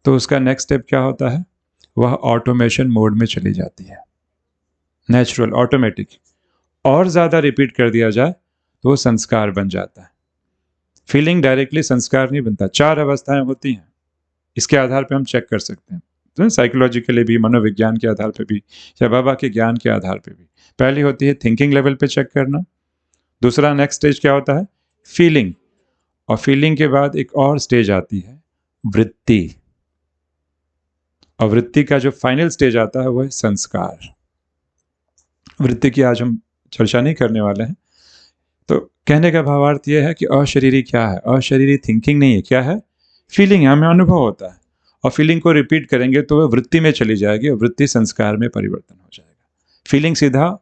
तो उसका नेक्स्ट स्टेप क्या होता है? वह ऑटोमेशन मोड में चली जाती है, नेचुरल, ऑटोमेटिक। और ज्यादा रिपीट कर दिया जाए तो वो संस्कार बन जाता है। फीलिंग डायरेक्टली संस्कार नहीं बनता। 4 अवस्थाएं होती हैं, इसके आधार पर हम चेक कर सकते हैं, तो साइकोलॉजिकली भी, मनोविज्ञान के आधार पर भी, या बाबा के ज्ञान के आधार पर भी। पहली होती है थिंकिंग लेवल पे चेक करना। दूसरा नेक्स्ट स्टेज क्या होता है? फीलिंग। और फीलिंग के बाद एक और स्टेज आती है वृत्ति, और वृत्ति का जो फाइनल स्टेज आता है वो है संस्कार। वृत्ति की आज हम चर्चा नहीं करने वाले हैं। तो कहने का भावार्थ यह है कि अशरीरी क्या है? अशरीरी थिंकिंग नहीं है, क्या है? फीलिंग है, हमें अनुभव होता है, और फीलिंग को रिपीट करेंगे तो वह वृत्ति में चली जाएगी, और वृत्ति संस्कार में परिवर्तन हो जाएगा। फीलिंग सीधा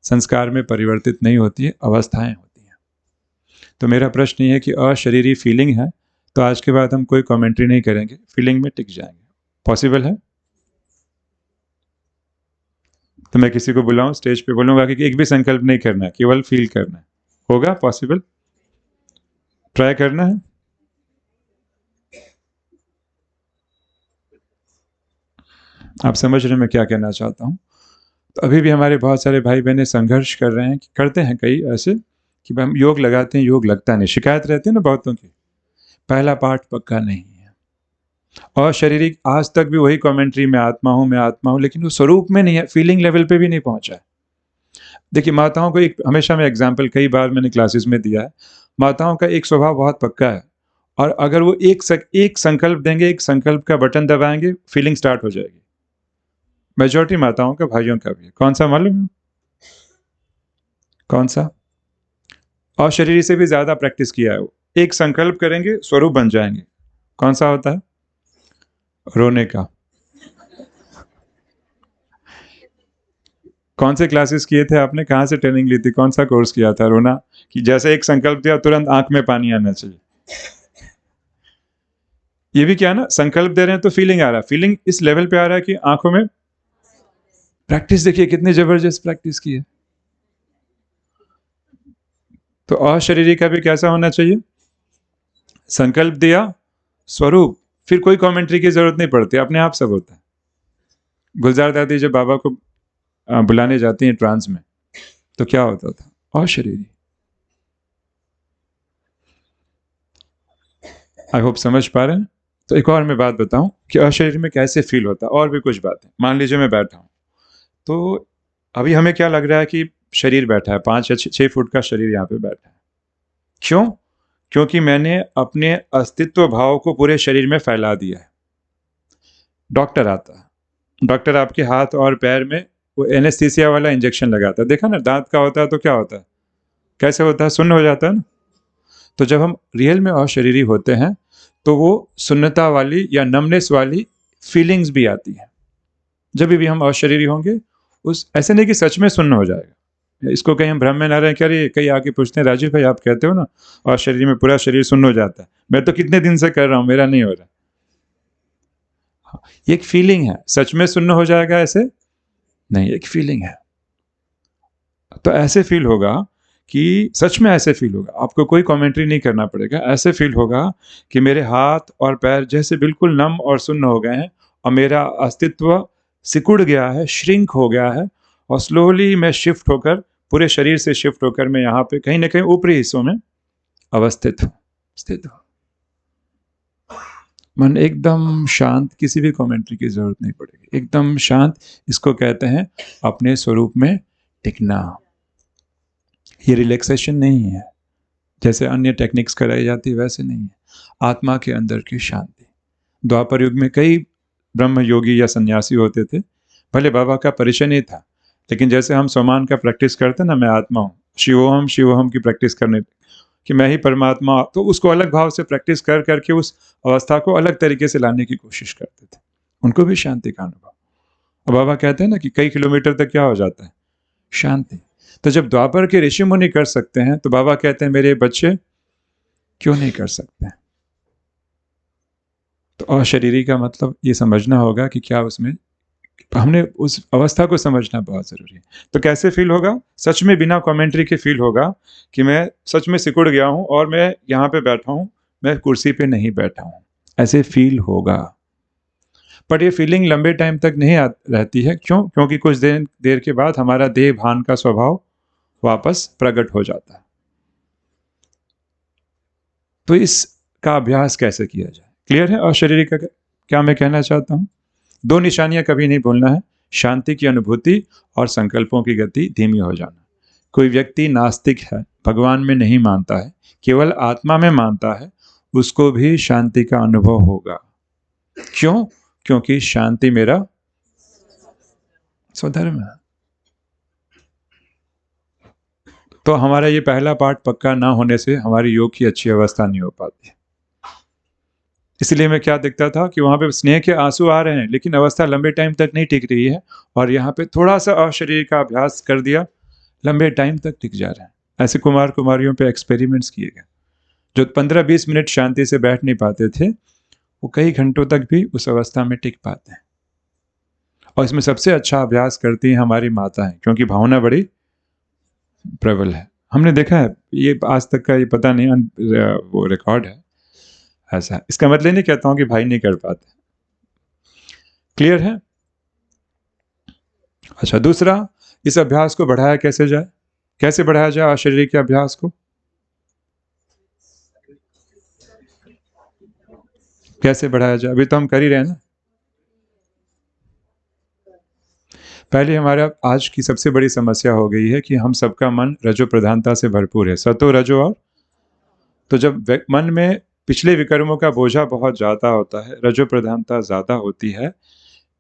संस्कार में परिवर्तित नहीं होती है, अवस्थाएं होती हैं। तो मेरा प्रश्न ये है कि अशरीरी फीलिंग है तो आज के बाद हम कोई कमेंट्री नहीं करेंगे, फीलिंग में टिक जाएंगे। पॉसिबल है? तो मैं किसी को बुलाऊं, स्टेज पे बोलूंगा कि एक भी संकल्प नहीं करना है, केवल फील करना है। होगा पॉसिबल? ट्राई करना है। आप समझ रहे हैं मैं क्या कहना चाहता हूं? तो अभी भी हमारे बहुत सारे भाई बहनें संघर्ष कर रहे हैं, करते हैं कई ऐसे कि हम योग लगाते हैं, योग लगता नहीं, शिकायत रहती है ना बहुतों की, पहला पाठ पक्का नहीं है। और शारीरिक आज तक भी वही कमेंट्री, मैं आत्मा हूं, लेकिन वो स्वरूप में नहीं है, फीलिंग लेवल पे भी नहीं पहुंचा है। देखिए माताओं को एक, हमेशा मैं एग्जाम्पल कई बार मैंने क्लासेस में दिया है, माताओं का एक स्वभाव बहुत पक्का है, और अगर वो एक संकल्प देंगे, एक संकल्प का बटन दबाएंगे, फीलिंग स्टार्ट हो जाएगी। मेजॉरिटी माताओं का, भाइयों का भी। कौन सा मालूम है? कौन सा? और शरीर से भी ज्यादा प्रैक्टिस किया है वो। एक संकल्प करेंगे, स्वरूप बन जाएंगे। कौन सा होता है? रोने का। कौन से क्लासेस किए थे आपने? कहाँ से ट्रेनिंग ली थी? कौन सा कोर्स किया था? रोना कि जैसे एक संकल्प दिया तुरंत आंख में पानी आना चाहिए। ये भी क्या ना, संकल्प दे रहे हैं तो फीलिंग आ रहा है, फीलिंग इस लेवल पे आ रहा है कि आंखों में। प्रैक्टिस देखिए कितनी जबरदस्त प्रैक्टिस की है। तो अशरीरी का भी कैसा होना चाहिए? संकल्प दिया, स्वरूप, फिर कोई कमेंट्री की जरूरत नहीं पड़ती, अपने आप सब होता है। गुलजार दादी जब बाबा को बुलाने जाती हैं ट्रांस में, तो क्या होता था? अशरीरी। आई होप समझ पा रहे हैं। तो एक और मैं बात बताऊं कि अशरीर में कैसे फील होता है, और भी कुछ बातें। मान लीजिए मैं बैठा हूं, तो अभी हमें क्या लग रहा है कि शरीर बैठा है, 5 या 6 फुट का शरीर यहाँ पे बैठा है। क्यों? क्योंकि मैंने अपने अस्तित्व भाव को पूरे शरीर में फैला दिया है। डॉक्टर आता है, डॉक्टर आपके हाथ और पैर में वो एनेस्थीसिया वाला इंजेक्शन लगाता है। देखा ना, दांत का होता है तो क्या होता है, कैसे होता है? सुन्न हो जाता है ना। तो जब हम रियल में अशरीरी होते हैं तो वो सुन्नता वाली या नमनेस वाली फीलिंग्स भी आती हैं। जब भी हम अशरीरी होंगे, उस ऐसे नहीं कि सच में सुन्न हो जाएगा, इसको कहीं हम भ्रम में ना रहे। क्या रे, कई आके पूछते हैं, राजीव भाई आप कहते हो ना अशरीरी में पूरा शरीर सुन्न हो जाता है, मैं तो कितने दिन से कर रहा हूं, मेरा नहीं हो रहा। ये एक फीलिंग है, सच में सुन्न हो जाएगा ऐसे नहीं, एक फीलिंग है। तो ऐसे फील होगा कि सच में ऐसे फील होगा, आपको कोई कमेंट्री नहीं करना पड़ेगा। ऐसे फील होगा कि मेरे हाथ और पैर जैसे बिल्कुल नम और सुन्न हो गए हैं, और मेरा अस्तित्व सिकुड़ गया है, श्रिंक हो गया है, और स्लोली मैं शिफ्ट होकर, पूरे शरीर से शिफ्ट होकर मैं यहाँ पे कहीं ना कहीं ऊपरी हिस्सों में अवस्थित हूँ, स्थित हूँ। मन एकदम शांत, किसी भी कमेंट्री की जरूरत नहीं पड़ेगी, एकदम शांत। इसको कहते हैं अपने स्वरूप में टिकना। ये रिलैक्सेशन नहीं है जैसे अन्य टेक्निक्स कराई जाती है, वैसे नहीं है। आत्मा के अंदर की शांति। द्वापर युग में कई ब्रह्म योगी या सन्यासी होते थे, भले बाबा का परिचय नहीं था, लेकिन जैसे हम सोमान का प्रैक्टिस करते ना, मैं आत्मा हूँ, शिवोहम की प्रैक्टिस करने कि मैं ही परमात्मा, तो उसको अलग भाव से प्रैक्टिस कर करके उस अवस्था को अलग तरीके से लाने की कोशिश करते थे। उनको भी शांति का अनुभव। और बाबा कहते हैं ना कि कई किलोमीटर तक क्या हो जाता है? शांति। तो जब द्वापर के ऋषि मुनि कर सकते हैं, तो बाबा कहते हैं मेरे बच्चे क्यों नहीं कर सकते? तो अशरीरी का मतलब ये समझना होगा कि क्या उसमें, हमने उस अवस्था को समझना बहुत जरूरी है। तो कैसे फील होगा? सच में बिना कमेंट्री के फील होगा कि मैं सच में सिकुड़ गया हूं और मैं यहाँ पे बैठा हूं, मैं कुर्सी पे नहीं बैठा हूं, ऐसे फील होगा। पर ये फीलिंग लंबे टाइम तक नहीं रहती है। क्यों? क्योंकि कुछ देर के बाद हमारा देह भान का स्वभाव वापस प्रकट हो जाता है। तो इसका अभ्यास कैसे किया जाए? क्लियर है अशरीरी का क्या मैं कहना चाहता हूं? 2 निशानियां कभी नहीं भूलना है, शांति की अनुभूति और संकल्पों की गति धीमी हो जाना। कोई व्यक्ति नास्तिक है, भगवान में नहीं मानता है, केवल आत्मा में मानता है, उसको भी शांति का अनुभव होगा। क्यों? क्योंकि शांति मेरा स्वधर्म है। तो हमारा ये पहला पार्ट पक्का ना होने से हमारी योग की अच्छी अवस्था नहीं हो पाती। इसलिए मैं क्या दिखता था कि वहां पे स्नेह के आंसू आ रहे हैं, लेकिन अवस्था लंबे टाइम तक नहीं टिक रही है, और यहाँ पे थोड़ा सा अशरीर का अभ्यास कर दिया, लंबे टाइम तक टिक जा रहे हैं। ऐसे कुमार कुमारियों पे एक्सपेरिमेंट्स किए गए, जो 15-20 मिनट शांति से बैठ नहीं पाते थे, वो कई घंटों तक भी उस अवस्था में टिक पाते हैं। और इसमें सबसे अच्छा अभ्यास करती हैं हमारी माताएं, क्योंकि भावना बड़ी प्रबल है। हमने देखा है, ये आज तक का ये पता नहीं वो रिकॉर्ड है ऐसा। इसका मतलब नहीं कहता हूं कि भाई नहीं कर पाते। क्लियर है? अच्छा, दूसरा, इस अभ्यास को बढ़ाया कैसे जाए? कैसे बढ़ाया जाए अशरीरी के अभ्यास को? कैसे बढ़ाया जाए? अभी तो हम कर ही रहे हैं ना। पहले हमारा आज की सबसे बड़ी समस्या हो गई है कि हम सबका मन रजो प्रधानता से भरपूर है, सतो रजो और। तो जब मन में पिछले विकर्मों का बोझा बहुत ज़्यादा होता है, रजो प्रधानता ज़्यादा होती है,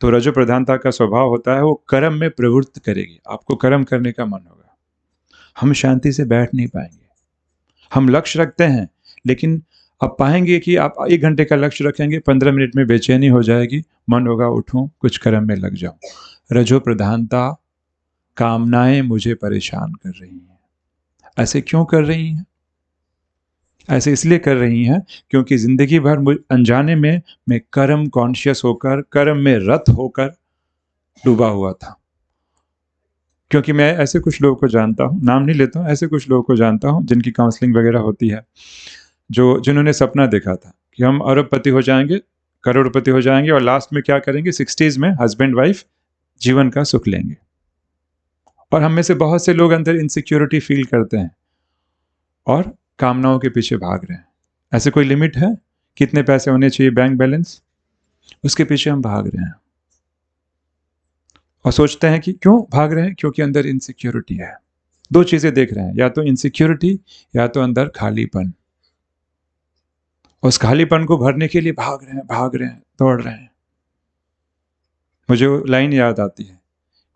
तो रजो प्रधानता का स्वभाव होता है वो कर्म में प्रवृत्त करेगी, आपको कर्म करने का मन होगा, हम शांति से बैठ नहीं पाएंगे। हम लक्ष्य रखते हैं, लेकिन आप पाएंगे कि आप 1 घंटे का लक्ष्य रखेंगे, 15 मिनट में बेचैनी हो जाएगी, मन होगा उठूं कुछ कर्म में लग जाऊं। रजो प्रधानता, कामनाएं मुझे परेशान कर रही हैं। ऐसे क्यों कर रही हैं? ऐसे इसलिए कर रही हैं क्योंकि जिंदगी भर अनजाने में मैं कर्म कॉन्शियस होकर, कर्म में रत होकर डूबा हुआ था। क्योंकि मैं ऐसे कुछ लोगों को जानता हूँ, नाम नहीं लेता हूँ, ऐसे कुछ लोगों को जानता हूँ जिनकी काउंसलिंग वगैरह होती है, जिन्होंने सपना देखा था कि हम अरबपति हो जाएंगे, करोड़पति हो जाएंगे और लास्ट में क्या करेंगे, 60s में हस्बैंड वाइफ जीवन का सुख लेंगे। और हम में से बहुत से लोग अंदर इनसिक्योरिटी फील करते हैं और कामनाओं के पीछे भाग रहे हैं। ऐसे कोई लिमिट है कितने पैसे होने चाहिए बैंक बैलेंस, उसके पीछे हम भाग रहे हैं और सोचते हैं कि क्यों भाग रहे हैं, क्योंकि अंदर इनसिक्योरिटी है। 2 चीजें देख रहे हैं, या तो इनसिक्योरिटी या तो अंदर खालीपन। उस खालीपन को भरने के लिए भाग रहे हैं, दौड़ रहे हैं। मुझे वो लाइन याद आती है,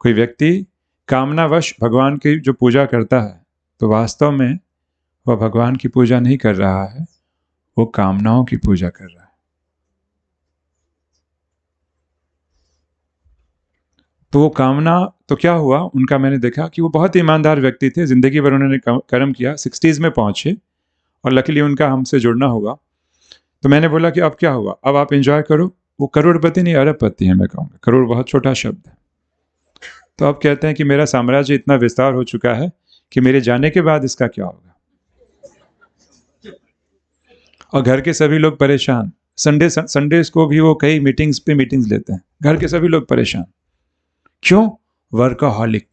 कोई व्यक्ति कामनावश भगवान की जो पूजा करता है तो वास्तव में वह भगवान की पूजा नहीं कर रहा है, वो कामनाओं की पूजा कर रहा है। तो वो कामना, तो क्या हुआ उनका, मैंने देखा कि वो बहुत ईमानदार व्यक्ति थे, जिंदगी भर उन्होंने कर्म किया, 60s में पहुंचे और लकीली उनका हमसे जुड़ना हुआ। तो मैंने बोला कि अब क्या हुआ, अब आप एंजॉय करो। वो करोड़पति नहीं, अरबपति है, मैं कहूँगा, करोड़ बहुत छोटा शब्द है। तो अब कहते हैं कि मेरा साम्राज्य इतना विस्तार हो चुका है कि मेरे जाने के बाद इसका क्या होगा। और घर के सभी लोग परेशान, संडेज को भी वो कई मीटिंग्स पे मीटिंग्स लेते हैं, घर के सभी लोग परेशान। क्यों? वर्कहॉलिक।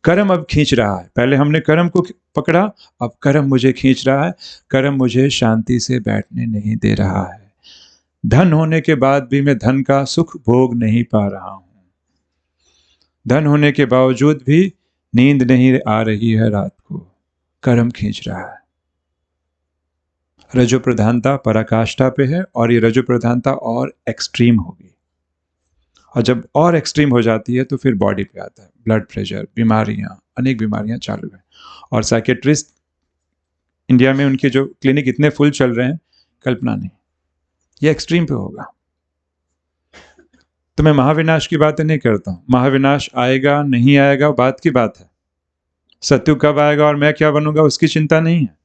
कर्म अब खींच रहा है, पहले हमने कर्म को पकड़ा, अब कर्म मुझे खींच रहा है, कर्म मुझे शांति से बैठने नहीं दे रहा है। धन होने के बाद भी मैं धन का सुख भोग नहीं पा रहा हूं, धन होने के बावजूद भी नींद नहीं आ रही है रात को, कर्म खींच रहा है। रजो प्रधानता पराकाष्ठा पे है और ये रजो प्रधानता और एक्सट्रीम होगी, और जब और एक्सट्रीम हो जाती है तो फिर बॉडी पे आता है, ब्लड प्रेशर, बीमारियां, अनेक बीमारियां चालू है। और साइकेट्रिस्ट इंडिया में उनके जो क्लिनिक इतने फुल चल रहे हैं, कल्पना नहीं, ये एक्सट्रीम पे होगा। तो मैं महाविनाश की बातें नहीं करता हूं, महाविनाश आएगा नहीं आएगा बात की बात है, सत्युग कब आएगा और मैं क्या बनूंगा उसकी चिंता नहीं है।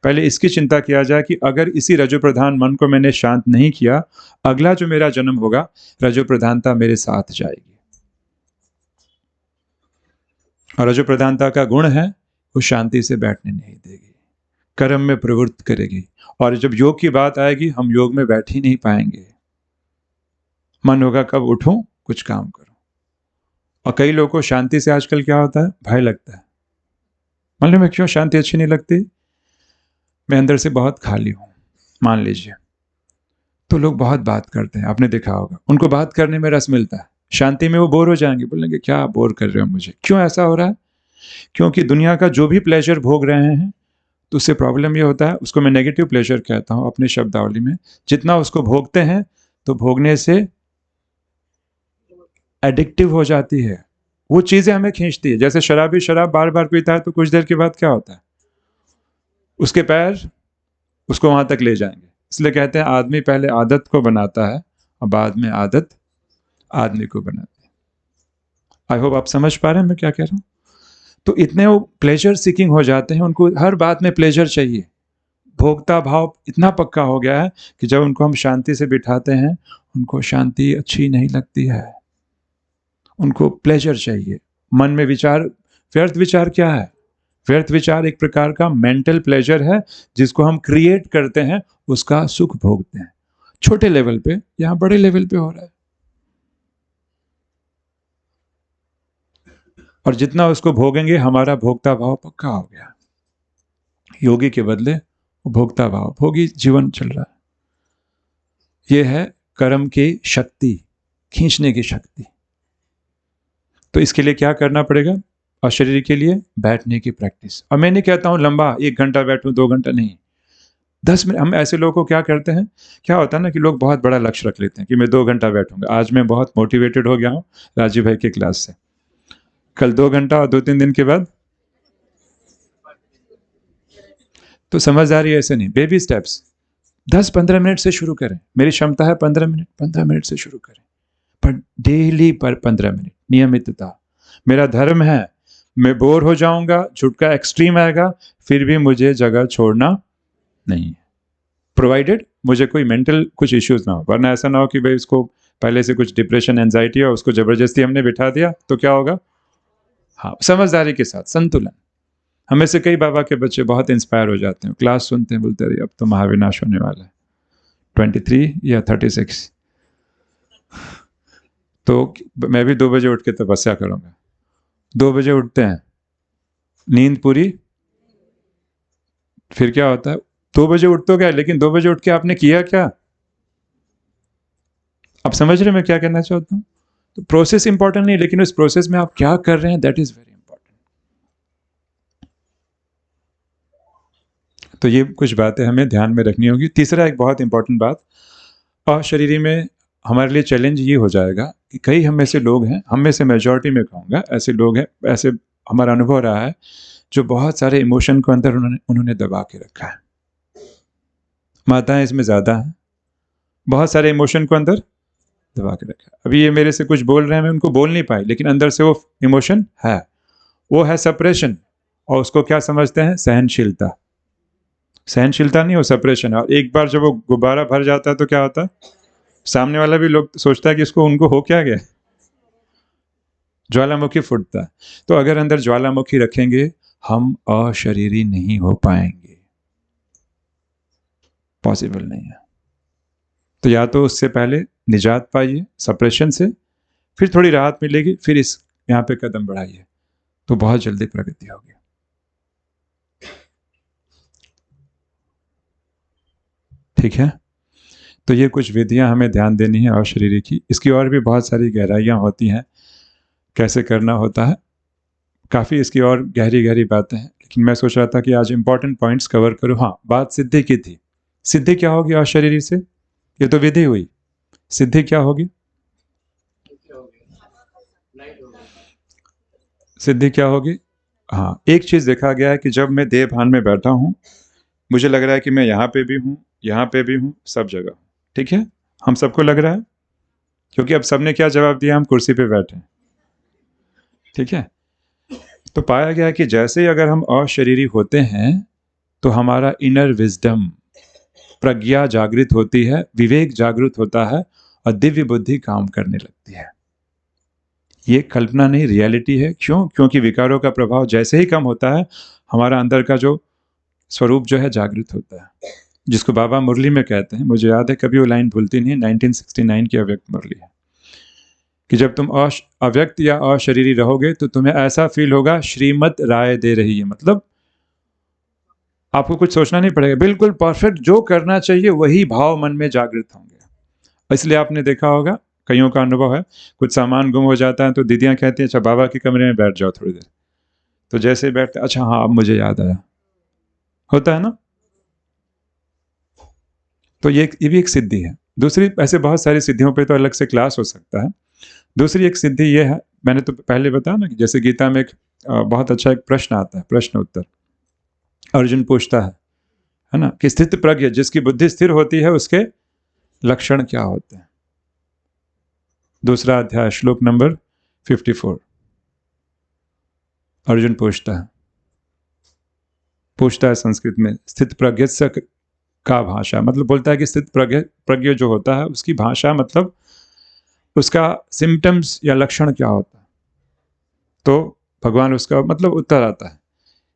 पहले इसकी चिंता किया जाए कि अगर इसी रजो प्रधान मन को मैंने शांत नहीं किया, अगला जो मेरा जन्म होगा रजो प्रधानता मेरे साथ जाएगी। और रजो प्रधानता का गुण है वो शांति से बैठने नहीं देगी, कर्म में प्रवृत्त करेगी। और जब योग की बात आएगी हम योग में बैठ ही नहीं पाएंगे, मन होगा कब उठूं कुछ काम करूं। और कई लोगों को शांति से आजकल क्या होता है, भय लगता है। मालूम है क्यों शांति अच्छी नहीं लगती? मैं अंदर से बहुत खाली हूं, मान लीजिए, तो लोग बहुत बात करते हैं, आपने देखा होगा, उनको बात करने में रस मिलता है, शांति में वो बोर हो जाएंगे, बोलेंगे क्या बोर कर रहे हो मुझे। क्यों ऐसा हो रहा है? क्योंकि दुनिया का जो भी प्लेजर भोग रहे हैं तो उससे प्रॉब्लम ये होता है, उसको मैं नेगेटिव प्लेजर कहता हूं अपनी शब्दावली में, जितना उसको भोगते हैं तो भोगने से एडिक्टिव हो जाती है, वो चीजें हमें खींचती है। जैसे शराबी शराब बार बार पीता है तो कुछ देर के बाद क्या होता है, उसके पैर उसको वहां तक ले जाएंगे। इसलिए कहते हैं आदमी पहले आदत को बनाता है और बाद में आदत आदमी को बनाती है। आई होप आप समझ पा रहे हैं मैं क्या कह रहा हूं। तो इतने वो प्लेजर सीकिंग हो जाते हैं, उनको हर बात में प्लेजर चाहिए, भोक्ता भाव इतना पक्का हो गया है कि जब उनको हम शांति से बिठाते हैं उनको शांति अच्छी नहीं लगती है, उनको प्लेजर चाहिए। मन में विचार, व्यर्थ विचार क्या है? व्यर्थ विचार एक प्रकार का मेंटल प्लेजर है जिसको हम क्रिएट करते हैं, उसका सुख भोगते हैं। छोटे लेवल पे, यहां बड़े लेवल पे हो रहा है। और जितना उसको भोगेंगे हमारा भोक्ता भाव पक्का हो गया। योगी के बदले भोक्ता भाव, भोगी जीवन चल रहा है। यह है कर्म की शक्ति, खींचने की शक्ति। तो इसके लिए क्या करना पड़ेगा? अशरीरी के लिए बैठने की प्रैक्टिस। और मैं नहीं कहता हूँ लंबा 1 घंटा बैठूं, 2 घंटा नहीं, 10 मिनट। हम ऐसे लोगों को क्या करते हैं, क्या होता है ना कि लोग बहुत बड़ा लक्ष्य रख लेते हैं कि मैं 2 घंटा बैठूंगा। आज मैं बहुत मोटिवेटेड हो गया हूँ राजीव भाई की क्लास से, कल 2 घंटा और 2-3 दिन के बाद। तो समझदारी ऐसे नहीं, बेबी स्टेप्स। 10-15 मिनट से शुरू करें। मेरी क्षमता है 15 मिनट, 15 मिनट से शुरू करें, पर डेली पर 15 मिनट नियमितता। मेरा धर्म है, मैं बोर हो जाऊंगा, झुटका एक्सट्रीम आएगा, फिर भी मुझे जगह छोड़ना नहीं है, प्रोवाइडेड मुझे कोई मेंटल कुछ इश्यूज ना हो। वरना ऐसा ना हो कि भाई उसको पहले से कुछ डिप्रेशन, एंजाइटी है, उसको जबरदस्ती हमने बिठा दिया तो क्या होगा? हाँ, समझदारी के साथ संतुलन। हमें से कई बाबा के बच्चे बहुत इंस्पायर हो जाते हैं, क्लास सुनते हैं, बोलते रहिए अब तो महाविनाश होने वाला है, 23 या 36। तो मैं भी 2 बजे उठ के तपस्या करूंगा। 2 बजे उठते हैं, नींद पूरी, फिर क्या होता है? 2 बजे उठ तो गए, लेकिन 2 बजे उठ के आपने किया क्या? आप समझ रहे मैं क्या कहना चाहता हूं? तो प्रोसेस इंपॉर्टेंट नहीं, लेकिन उस प्रोसेस में आप क्या कर रहे हैं, दैट इज वेरी इंपॉर्टेंट। तो ये कुछ बातें हमें ध्यान में रखनी होगी। तीसरा एक बहुत इंपॉर्टेंट बात, अशरीरी में हमारे लिए चैलेंज ये हो जाएगा कि कई हम में से लोग हैं, हम में से मेजॉरिटी में कहूँगा, ऐसे लोग हैं, ऐसे हमारा अनुभव रहा है, जो बहुत सारे इमोशन को अंदर उन्होंने दबा के रखा है। माताएं इसमें ज़्यादा हैं, बहुत सारे इमोशन को अंदर दबा के रखा है। अभी ये मेरे से कुछ बोल रहे हैं, मैं उनको बोल नहीं पाई, लेकिन अंदर से वो इमोशन है, वो है सप्रेशन। और उसको क्या समझते हैं? सहनशीलता। सहनशीलता नहीं, वो सप्रेशन है। और एक बार जब वो गुब्बारा भर जाता है तो क्या होता है? सामने वाला भी लोग सोचता है कि इसको, उनको हो क्या गया, ज्वालामुखी फूटता है। तो अगर अंदर ज्वालामुखी रखेंगे, हम अशरीरी नहीं हो पाएंगे, पॉसिबल नहीं है। तो या तो उससे पहले निजात पाइए सप्रेशन से, फिर थोड़ी राहत मिलेगी, फिर इस यहाँ पे कदम बढ़ाइए, तो बहुत जल्दी प्रगति होगी। ठीक है, तो ये कुछ विधियां हमें ध्यान देनी है अशरीरी की। इसकी और भी बहुत सारी गहराइयां होती हैं, कैसे करना होता है, काफ़ी इसकी और गहरी गहरी बातें हैं, लेकिन मैं सोच रहा था कि आज इंपॉर्टेंट पॉइंट्स कवर करूँ। हाँ, बात सिद्धि की थी। सिद्धि क्या होगी अशरीरी से? ये तो विधि हुई, सिद्धि क्या होगी? सिद्धि क्या होगी? हाँ, एक चीज़ देखा गया है कि जब मैं देह भान में बैठा हूँ, मुझे लग रहा है कि मैं यहाँ पे भी हूँ, यहाँ पे भी हूँ, सब जगह। ठीक है, हम सबको लग रहा है, क्योंकि अब सबने क्या जवाब दिया? हम कुर्सी पे बैठे हैं। ठीक है, तो पाया गया कि जैसे ही अगर हम अशरीरी होते हैं तो हमारा इनर विजडम, प्रज्ञा जागृत होती है, विवेक जागृत होता है, और दिव्य बुद्धि काम करने लगती है। ये कल्पना नहीं, रियलिटी है। क्यों? क्योंकि विकारों का प्रभाव जैसे ही कम होता है, हमारा अंदर का जो स्वरूप जो है जागृत होता है, जिसको बाबा मुरली में कहते हैं, मुझे याद है, कभी वो लाइन भूलती नहीं है, 1969 की अव्यक्त मुरली है, कि जब तुम अव्यक्त या अशरीरी रहोगे तो तुम्हें ऐसा फील होगा श्रीमत राय दे रही है। मतलब आपको कुछ सोचना नहीं पड़ेगा, बिल्कुल परफेक्ट, जो करना चाहिए वही भाव मन में जागृत होंगे। इसलिए आपने देखा होगा, कईयों का अनुभव है, कुछ सामान गुम हो जाता है तो दीदियाँ कहती हैं अच्छा बाबा के कमरे में बैठ जाओ थोड़ी देर। तो जैसे बैठते, अच्छा हाँ अब मुझे याद आया, होता है ना। तो ये भी एक सिद्धि है। दूसरी, ऐसे बहुत सारी सिद्धियों पे तो अलग से क्लास हो सकता है। दूसरी एक सिद्धि ये है, मैंने तो पहले बताया ना कि जैसे गीता में एक बहुत अच्छा एक प्रश्न आता है, प्रश्न उत्तर। अर्जुन पूछता है ना, कि स्थित प्रज्ञ, जिसकी बुद्धि स्थिर होती है, उसके लक्षण क्या होते हैं? दूसरा अध्याय, श्लोक नंबर 54। अर्जुन पूछता है संस्कृत में, स्थित प्रज्ञ का भाषा, मतलब बोलता है कि स्थित प्रज्ञ जो होता है उसकी भाषा, मतलब उसका सिम्टम्स या लक्षण क्या होता है? तो भगवान उसका मतलब उत्तर आता है,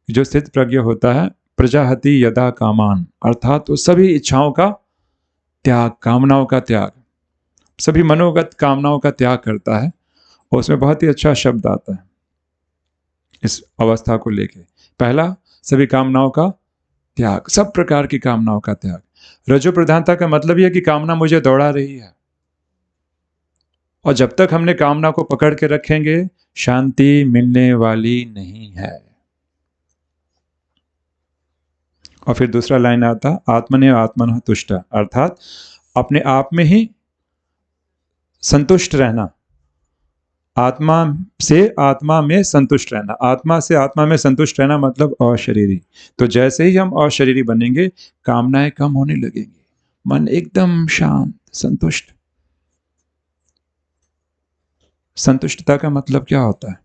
जो स्थित प्रज्ञ होता है, प्रजाहति यदा कामान, अर्थात तो सभी इच्छाओं का त्याग, कामनाओं का त्याग, सभी मनोगत कामनाओं का त्याग करता है। और उसमें बहुत ही अच्छा शब्द आता है इस अवस्था को लेके। पहला, सभी कामनाओं का त्याग, सब प्रकार की कामनाओं का त्याग। रजो प्रधानता का मतलब यह कि कामना मुझे दौड़ा रही है, और जब तक हमने कामना को पकड़ के रखेंगे, शांति मिलने वाली नहीं है। और फिर दूसरा लाइन आता, आत्मने आत्मनः तुष्ट, अर्थात अपने आप में ही संतुष्ट रहना, आत्मा से आत्मा में संतुष्ट रहना। आत्मा से आत्मा में संतुष्ट रहना मतलब अशरीरी। तो जैसे ही हम अशरीरी बनेंगे, कामनाएं कम होने लगेंगी, मन एकदम शांत, संतुष्ट। संतुष्टता का मतलब क्या होता है?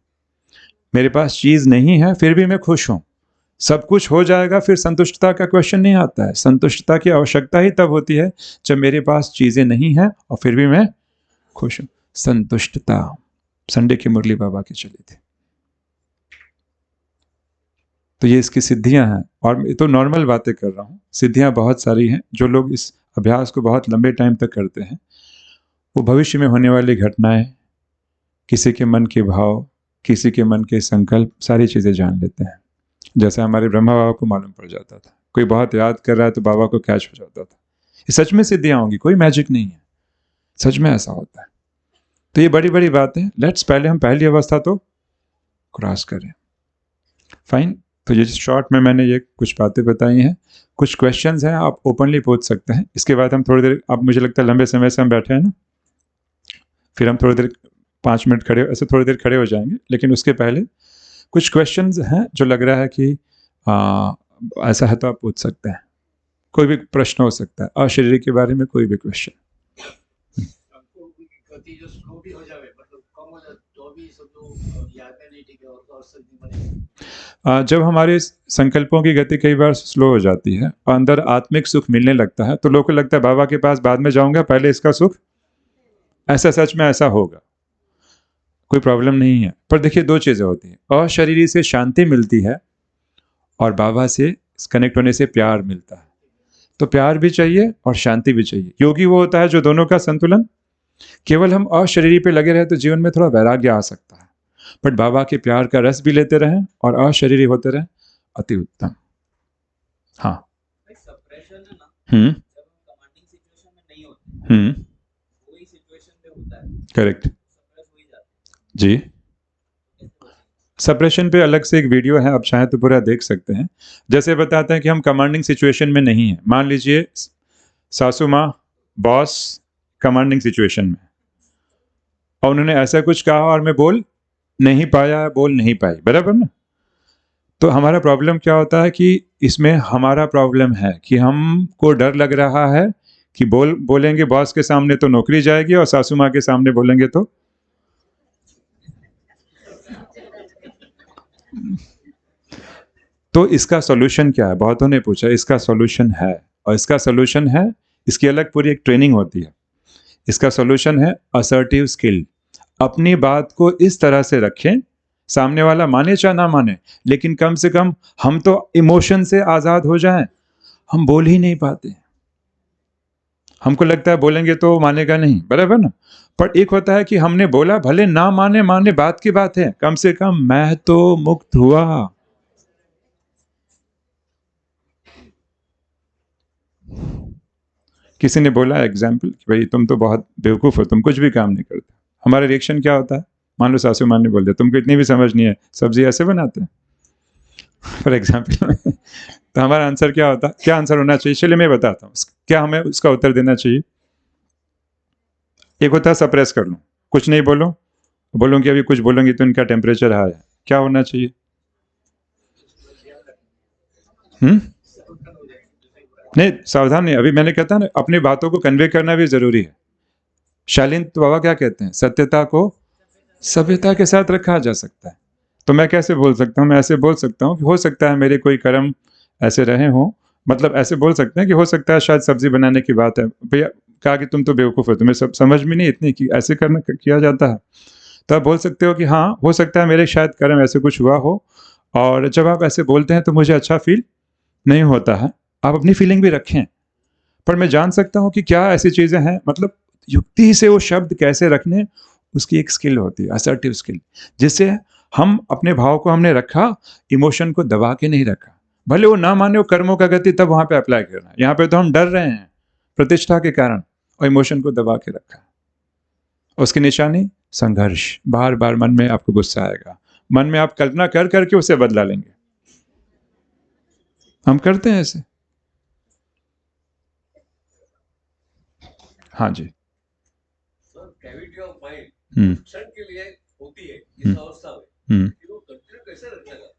मेरे पास चीज नहीं है फिर भी मैं खुश हूं, सब कुछ हो जाएगा, फिर संतुष्टता का क्वेश्चन नहीं आता है। संतुष्टता की आवश्यकता ही तब होती है जब मेरे पास चीजें नहीं हैं और फिर भी मैं खुश हूं। संतुष्टता संडे की मुरली बाबा की चली थी। तो ये इसकी सिद्धियां हैं। और मैं तो नॉर्मल बातें कर रहा हूं, सिद्धियां बहुत सारी हैं। जो लोग इस अभ्यास को बहुत लंबे टाइम तक करते हैं, वो भविष्य में होने वाली घटनाएं, किसी के मन के भाव, किसी के मन के संकल्प, सारी चीजें जान लेते हैं। जैसे हमारे ब्रह्मा बाबा को मालूम पड़ जाता था, कोई बहुत याद कर रहा है तो बाबा को कैच हो जाता था। ये सच में सिद्धियां होंगी, कोई मैजिक नहीं है, सच में ऐसा होता है। तो ये बड़ी बड़ी बातें, लेट्स पहले हम पहली अवस्था तो क्रॉस करें। फाइन। तो ये शॉर्ट में मैंने ये कुछ बातें बताई हैं। कुछ क्वेश्चंस हैं, आप ओपनली पूछ सकते हैं। इसके बाद हम थोड़ी देर, अब मुझे लगता है लंबे समय से हम बैठे हैं ना, फिर हम थोड़ी देर 5 मिनट खड़े, ऐसे थोड़ी देर खड़े हो जाएंगे। लेकिन उसके पहले कुछ क्वेश्चंस हैं जो लग रहा है कि ऐसा है तो आप पूछ सकते हैं। कोई भी प्रश्न हो सकता है, अशरीरी के बारे में कोई भी क्वेश्चन। जब हमारे संकल्पों की गति कई बार स्लो हो जाती है, अंदर आत्मिक सुख मिलने लगता है, तो लोगों को लगता है बाबा के पास बाद में जाऊंगा, पहले इसका सुख, ऐसा सच में ऐसा होगा, कोई प्रॉब्लम नहीं है। पर देखिए, दो चीजें होती हैं, अशरीरी से शांति मिलती है और बाबा से कनेक्ट होने से प्यार मिलता है। तो प्यार भी चाहिए और शांति भी चाहिए। योगी वो होता है जो दोनों का संतुलन। केवल हम अशरीरी पे लगे रहे तो जीवन में थोड़ा वैराग्य आ सकता है, बट बाबा के प्यार का रस भी लेते रहें और अशरीरी होते रहें, अति उत्तम। हाँ। करेक्ट जी। सप्रेशन पे अलग से एक वीडियो है, आप चाहें तो पूरा देख सकते हैं। जैसे बताते हैं कि हम कमांडिंग सिचुएशन में नहीं है। मान लीजिए सासू माँ, बॉस कमांडिंग सिचुएशन में, और उन्होंने ऐसा कुछ कहा और मैं बोल नहीं पाया, बोल नहीं पाई, बराबर ना। तो हमारा प्रॉब्लम क्या होता है कि इसमें हमारा प्रॉब्लम है कि हमको डर लग रहा है कि बोलेंगे बॉस के सामने तो नौकरी जाएगी और सासू माँ के सामने बोलेंगे तो इसका सॉल्यूशन क्या है? बहुतों ने पूछा। इसका सॉल्यूशन है, और इसका सॉल्यूशन है, इसकी अलग पूरी एक ट्रेनिंग होती है। इसका सॉल्यूशन है असर्टिव स्किल। अपनी बात को इस तरह से रखें, सामने वाला माने चाहे ना माने, लेकिन कम से कम हम तो इमोशन से आजाद हो जाएं। हम बोल ही नहीं पाते, हमको लगता है बोलेंगे तो मानेगा नहीं, बराबर ना। पर एक होता है कि हमने बोला, भले ना माने बात की बात है, कम से कम मैं तो मुक्त हुआ। किसी ने बोला एग्जाम्पल कि भाई तुम तो बहुत बेवकूफ हो, तुम कुछ भी काम नहीं करते। हमारा रिएक्शन क्या होता है? मान लो सासू माँ ने बोल दिया, तुमको इतनी भी समझ नहीं है, सब्जी ऐसे बनाते हैं, फॉर एग्जाम्पल। तो हमारा आंसर क्या होता है? क्या आंसर होना चाहिए? चलिए मैं बताता हूँ क्या हमें उसका उत्तर देना चाहिए। एक होता है सप्रेस कर लूँ, कुछ नहीं बोलूँ कि अभी कुछ बोलूँगी तो इनका टेम्परेचर हाई है। क्या होना चाहिए? नहीं, सावधान नहीं। अभी मैंने कहता ना, अपनी बातों को कन्वे करना भी जरूरी है। शालीन तो बाबा क्या कहते हैं? सत्यता को सभ्यता के साथ रखा जा सकता है। तो मैं कैसे बोल सकता हूँ? मैं ऐसे बोल सकता हूँ कि हो सकता है मेरे कोई कर्म ऐसे रहे हों, मतलब ऐसे बोल सकते हैं कि हो सकता है शायद सब्जी बनाने की बात है, भैया कहा कि तुम तो बेवकूफ़ हो, तुम्हें सब समझ में नहीं इतनी कि ऐसे करना किया जाता है। तो आप बोल सकते हो कि हाँ, हो सकता है मेरे शायद कर्म ऐसे कुछ हुआ हो, और जब आप ऐसे बोलते हैं तो मुझे अच्छा फील नहीं होता है। आप अपनी फीलिंग भी रखें, पर मैं जान सकता हूँ कि क्या ऐसी चीज़ें हैं, मतलब युक्ति से वो शब्द कैसे रखने, उसकी एक स्किल होती है, असर्टिव स्किल, जिससे हम अपने भाव को हमने रखा, इमोशन को दबा के नहीं रखा। भले वो ना माने, वो कर्मों का गति तब वहाँ पे अप्लाई करना है। यहाँ पे तो हम डर रहे हैं प्रतिष्ठा के कारण, और इमोशन को दबा के रखा। उसकी निशानी संघर्ष। बार बार मन में आपको गुस्सा आएगा, मन में आप कल्पना कर करके उसे बदला लेंगे। हम करते हैं ऐसे। हाँ जी। कैविटी ऑफ माइंड क्षण के लिए होती है इस अवस्था में, वो कंटिन्यू कैसे रखने का?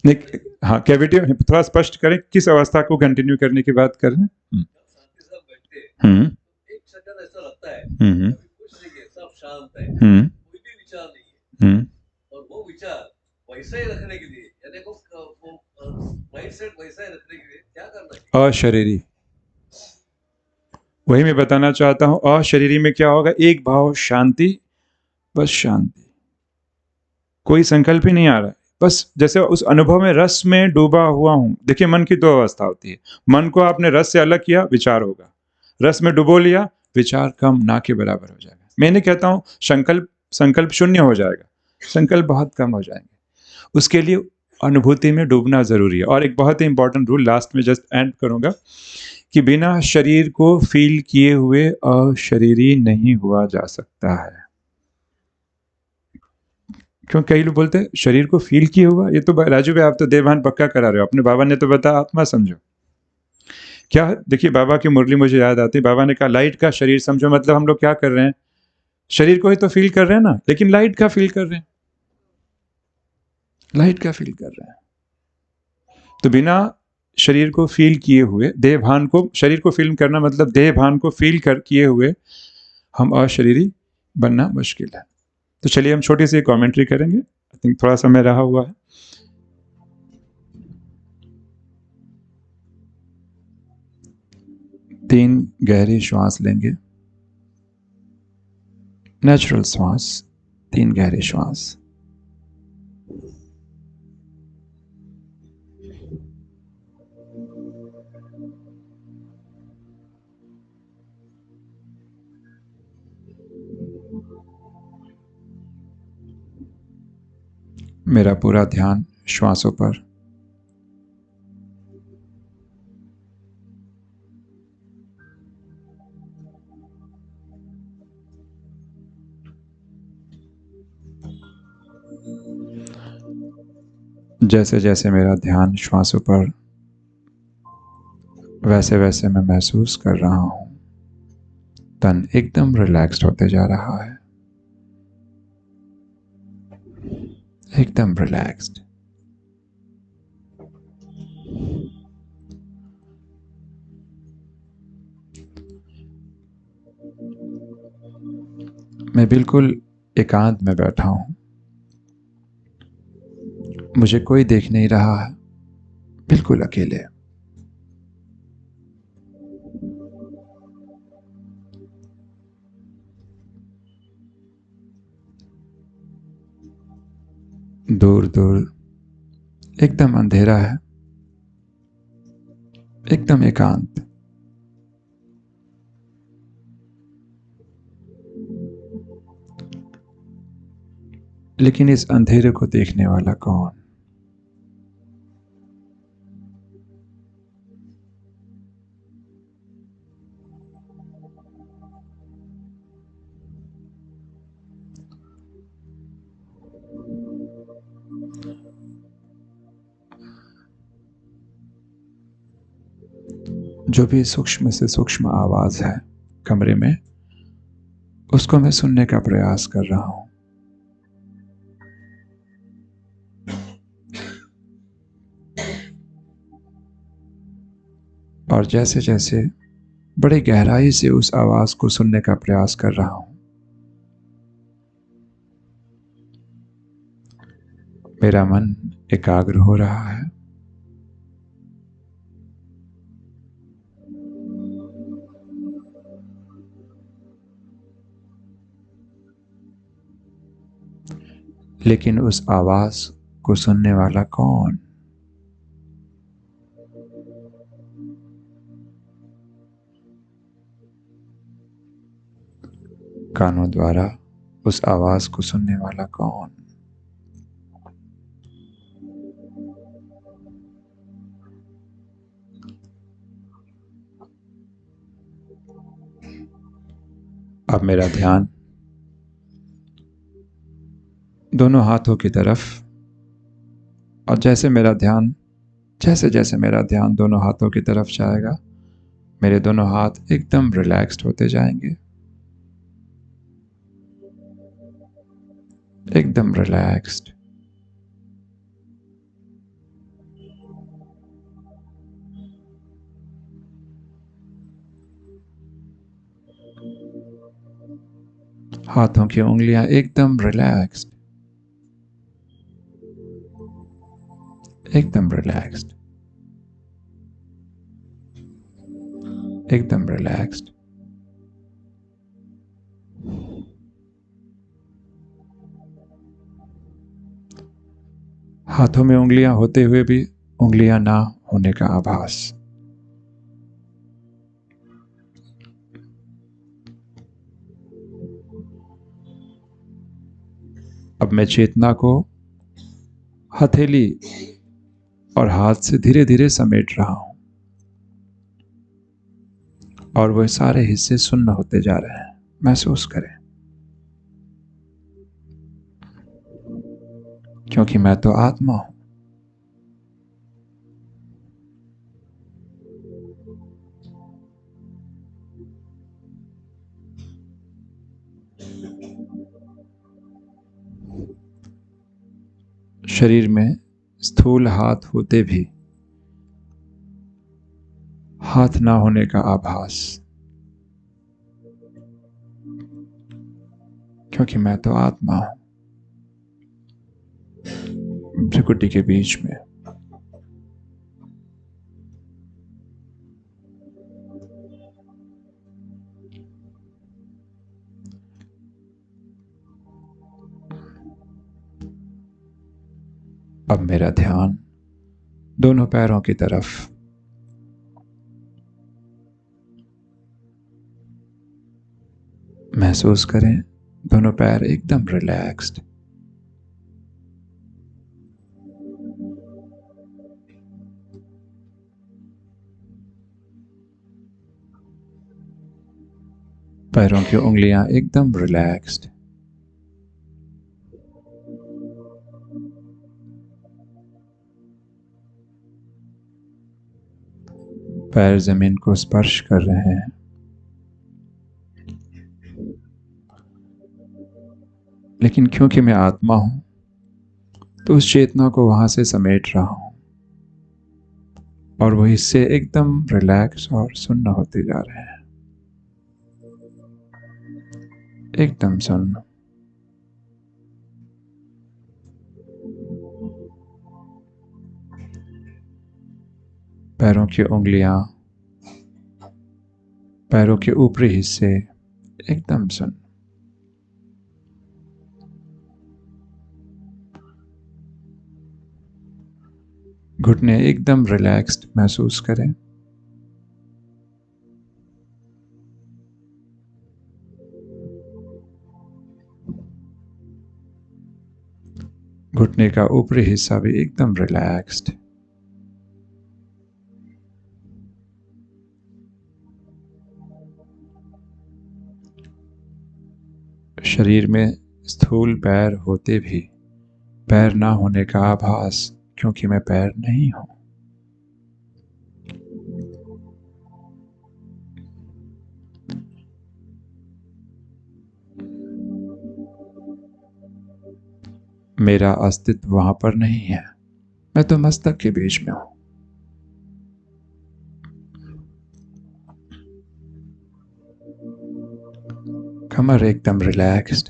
नहीं, हाँ, कैविटी थोड़ा स्पष्ट करें, किस अवस्था को कंटिन्यू करने की बात कर रहे हैं? साथी साहब बैठते हैं, एक सेकंड ऐसा लगता है कुछ नहीं है, सब शांत है, कोई भी विचार नहीं है, और वो विचार वैसा ही रखने के लिए, यानी वो माइंडसेट वैसा ही रखने के लिए क्या करना है? अशरीरी, वही मैं बताना चाहता हूं। अशरीरी में क्या होगा? एक भाव शांति, बस शांति, कोई संकल्प ही नहीं आ रहा है, बस जैसे उस अनुभव में रस में डूबा हुआ हूं। देखिए, मन की दो अवस्था होती है। मन को आपने रस से अलग किया, विचार होगा। रस में डुबो लिया, विचार कम, ना के बराबर हो जाएगा। मैं नहीं कहता हूं संकल्प शून्य हो जाएगा, संकल्प बहुत कम हो जाएंगे। उसके लिए अनुभूति में डूबना जरूरी है। और एक बहुत ही इंपॉर्टेंट रूल लास्ट में जस्ट एंड करूंगा कि बिना शरीर को फील किए हुए अशरीरी नहीं हुआ जा सकता है। क्यों कई लोग बोलते हैं शरीर को फील किए हुआ? ये तो राजू भाई, आप तो देवभान पक्का करा रहे हो। अपने बाबा ने तो बताया आत्मा समझो। क्या, देखिए बाबा की मुरली मुझे याद आती है। बाबा ने कहा लाइट का शरीर समझो, मतलब हम लोग क्या कर रहे हैं? शरीर को ही तो फील कर रहे हैं ना, लेकिन लाइट का फील कर रहे हैं, लाइट का फील कर रहे हैं। तो बिना शरीर को फील किए हुए, देह भान को, शरीर को फील करना मतलब देह भान को फील कर किए हुए हम अशरीरी बनना मुश्किल है। तो चलिए हम छोटी सी कमेंट्री करेंगे। आई थिंक थोड़ा समय रहा हुआ है। तीन गहरी श्वास लेंगे, नेचुरल श्वास, तीन गहरी श्वास। मेरा पूरा ध्यान श्वासों पर। जैसे जैसे मेरा ध्यान श्वासों पर, वैसे वैसे मैं महसूस कर रहा हूं तन एकदम रिलैक्स्ड होते जा रहा है, एकदम रिलैक्स्ड। मैं बिल्कुल एकांत में बैठा हूं, मुझे कोई देख नहीं रहा है, बिल्कुल अकेले। दूर दूर एकदम अंधेरा है, एकदम एकांत। लेकिन इस अंधेरे को देखने वाला कौन? जो भी सूक्ष्म से सूक्ष्म आवाज है कमरे में, उसको मैं सुनने का प्रयास कर रहा हूं। और जैसे जैसे बड़ी गहराई से उस आवाज को सुनने का प्रयास कर रहा हूं, मेरा मन एकाग्र हो रहा है। लेकिन उस आवाज को सुनने वाला कौन? कानों द्वारा उस आवाज को सुनने वाला कौन? अब मेरा ध्यान दोनों हाथों की तरफ, और जैसे जैसे मेरा ध्यान दोनों हाथों की तरफ जाएगा, मेरे दोनों हाथ एकदम रिलैक्स्ड होते जाएंगे, एकदम रिलैक्स्ड। हाथों की उंगलियां एकदम रिलैक्स्ड, एकदम रिलैक्स्ड, एकदम रिलैक्स्ड। हाथों में उंगलियां होते हुए भी उंगलियां ना होने का आभास। अब मैं चेतना को हथेली और हाथ से धीरे धीरे समेट रहा हूं, और वह सारे हिस्से सुन्न होते जा रहे हैं। महसूस करें, क्योंकि मैं तो आत्मा हूं। शरीर में स्थूल हाथ होते भी हाथ ना होने का आभास, क्योंकि मैं तो आत्मा हूं। भ्रिकुटी के बीच में अब मेरा ध्यान दोनों पैरों की तरफ, महसूस करें दोनों पैर एकदम रिलैक्स्ड। पैरों की उंगलियां एकदम रिलैक्स्ड। पैर जमीन को स्पर्श कर रहे हैं। लेकिन क्योंकि मैं आत्मा हूं, तो उस चेतना को वहां से समेट रहा हूं, और वो हिस्से एकदम रिलैक्स और सुन्न होते जा रहे हैं, एकदम सुन्न। पैरों की उंगलियां, पैरों के ऊपरी हिस्से एकदम सुन्न। घुटने एकदम रिलैक्स्ड महसूस करें। घुटने का ऊपरी हिस्सा भी एकदम रिलैक्स्ड। शरीर में स्थूल पैर होते भी पैर ना होने का आभास, क्योंकि मैं पैर नहीं हूं। मेरा अस्तित्व वहां पर नहीं है, मैं तो मस्तक के बीच में हूं। कमर एकदम रिलैक्स्ड।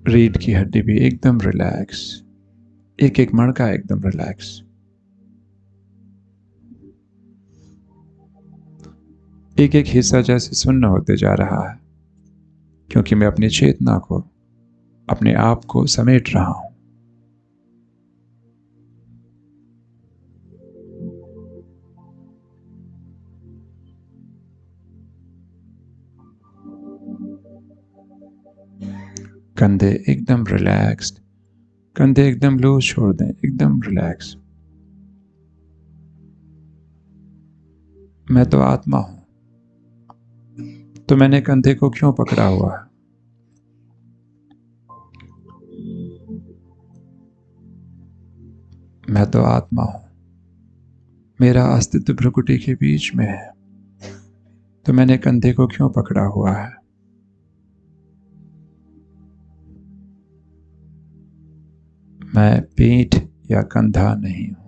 रीढ़ की हड्डी भी एकदम रिलैक्स, एक एक मणका एकदम रिलैक्स। एक एक हिस्सा जैसे सुन्न होते जा रहा है, क्योंकि मैं अपनी चेतना को, अपने आप को समेट रहा हूं। कंधे एकदम रिलैक्स्ड, कंधे एकदम लूज छोड़ दें, एकदम रिलैक्स। मैं तो आत्मा हूं। तो मैंने कंधे को क्यों पकड़ा हुआ है? मैं तो आत्मा हूं, मेरा अस्तित्व प्रकृति के बीच में है, तो मैंने कंधे को क्यों पकड़ा हुआ है? मैं पीठ या कंधा नहीं हूं।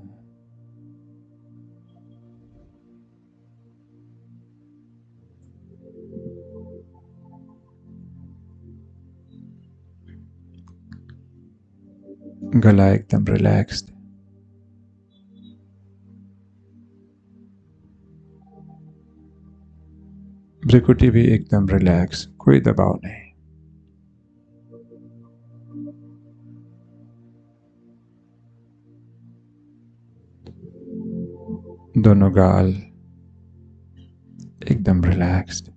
गला एकदम रिलैक्स्ड, भ्रिकुटी भी एकदम रिलैक्स, कोई दबाव नहीं। दोनों गाल एकदम रिलैक्स्ड,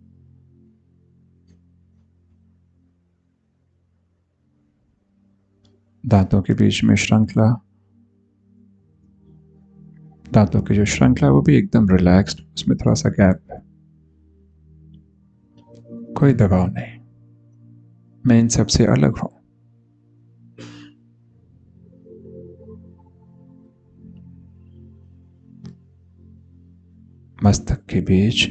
दांतों के बीच में श्रृंखला, दांतों की जो श्रृंखला वो भी एकदम रिलैक्स्ड, उसमें थोड़ा सा गैप है, कोई दबाव नहीं। मैं इन सब से अलग हूं। मस्तक के बीच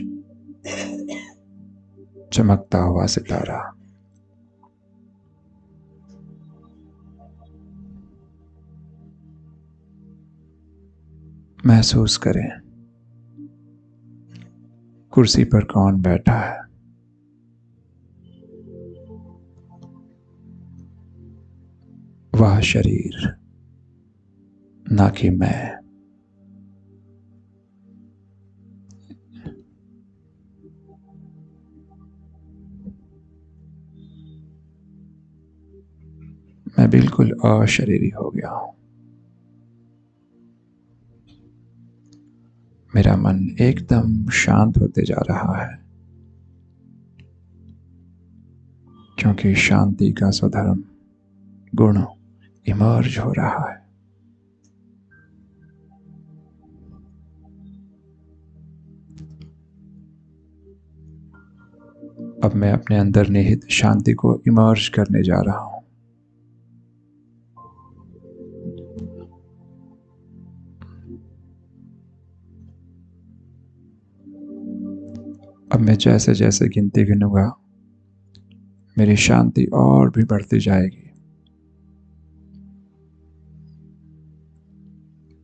चमकता हुआ सितारा, महसूस करें कुर्सी पर कौन बैठा है। वह शरीर, ना कि मैं। मैं बिल्कुल अशरीरी हो गया हूं। मेरा मन एकदम शांत होते जा रहा है, क्योंकि शांति का स्वधर्म गुण इमर्ज हो रहा है। अब मैं अपने अंदर निहित शांति को इमर्ज करने जा रहा हूं। अब मैं जैसे जैसे गिनती गिनूंगा, मेरी शांति और भी बढ़ती जाएगी।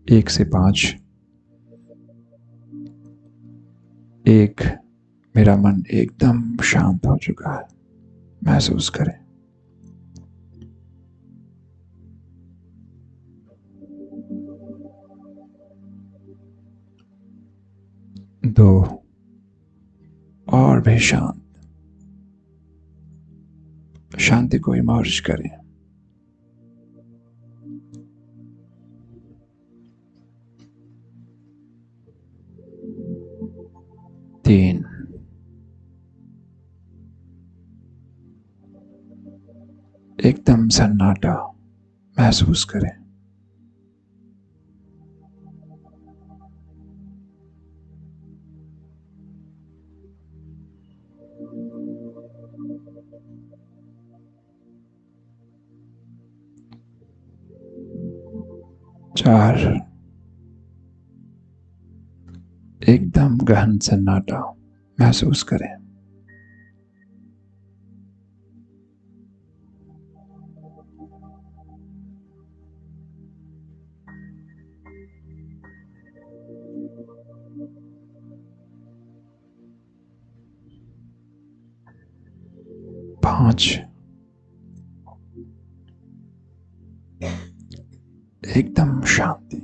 1 से 5। 1, मेरा मन एकदम शांत हो चुका है, महसूस करें। 2, और भी शांत, शांति को इमर्ज करें। 3, एकदम सन्नाटा महसूस करें। 4, एकदम गहन सन्नाटा महसूस करें। 5, एकदम शांति।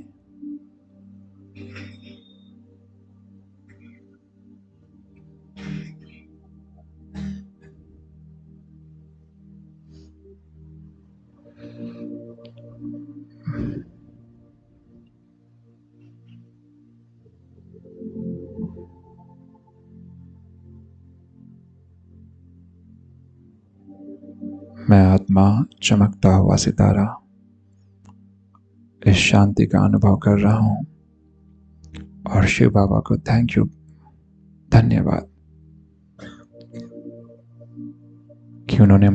'मैं आत्मा, चमकता हुआ सितारा' इस शांति का अनुभव कर रहा हूं और शिव बाबा को थैंक यू, धन्यवाद। उन्होंने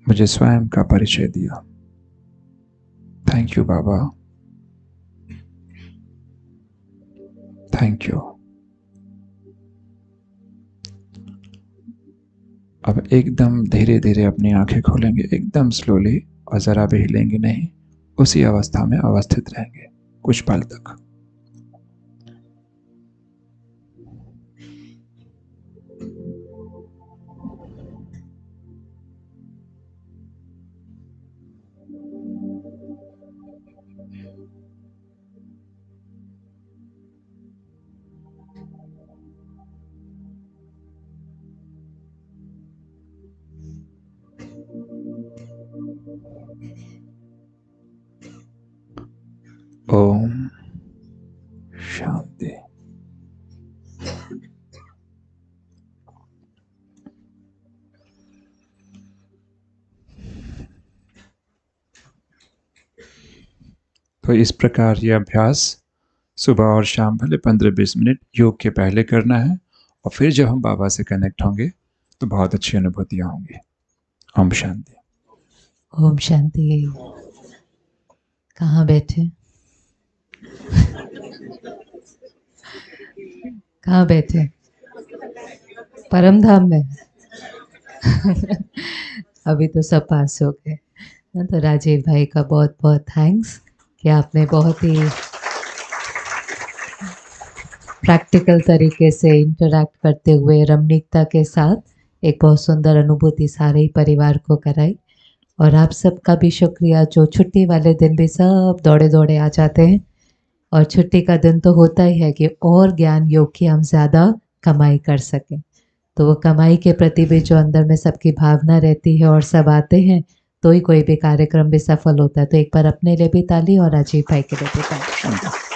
मुझे स्वयं का परिचय दिया। Thank you Baba, thank you. अब एकदम धीरे धीरे अपनी आंखें खोलेंगे, एकदम स्लोली, और जरा भी हिलेंगे नहीं, उसी अवस्था में अवस्थित रहेंगे कुछ पल तक। ओम शांति। तो इस प्रकार ये अभ्यास सुबह और शाम भले 15-20 मिनट योग के पहले करना है, और फिर जब हम बाबा से कनेक्ट होंगे तो बहुत अच्छी अनुभूतियां होंगी। ओम शांति। ओम शांति। कहाँ बैठे? कहाँ बैठे? परम धाम में। अभी तो सब पास हो गए। तो राजीव भाई का बहुत बहुत थैंक्स कि आपने बहुत ही प्रैक्टिकल तरीके से इंटरैक्ट करते हुए रमणीकता के साथ एक बहुत सुंदर अनुभूति सारे ही परिवार को कराई। और आप सबका भी शुक्रिया जो छुट्टी वाले दिन भी सब दौड़े दौड़े आ जाते हैं। और छुट्टी का दिन तो होता ही है कि और ज्ञान योग की हम ज़्यादा कमाई कर सकें। तो वो कमाई के प्रति भी जो अंदर में सबकी भावना रहती है और सब आते हैं तो ही कोई भी कार्यक्रम भी सफल होता है। तो एक बार अपने लिए भी ताली और राजीव भाई के लिए भी ताली।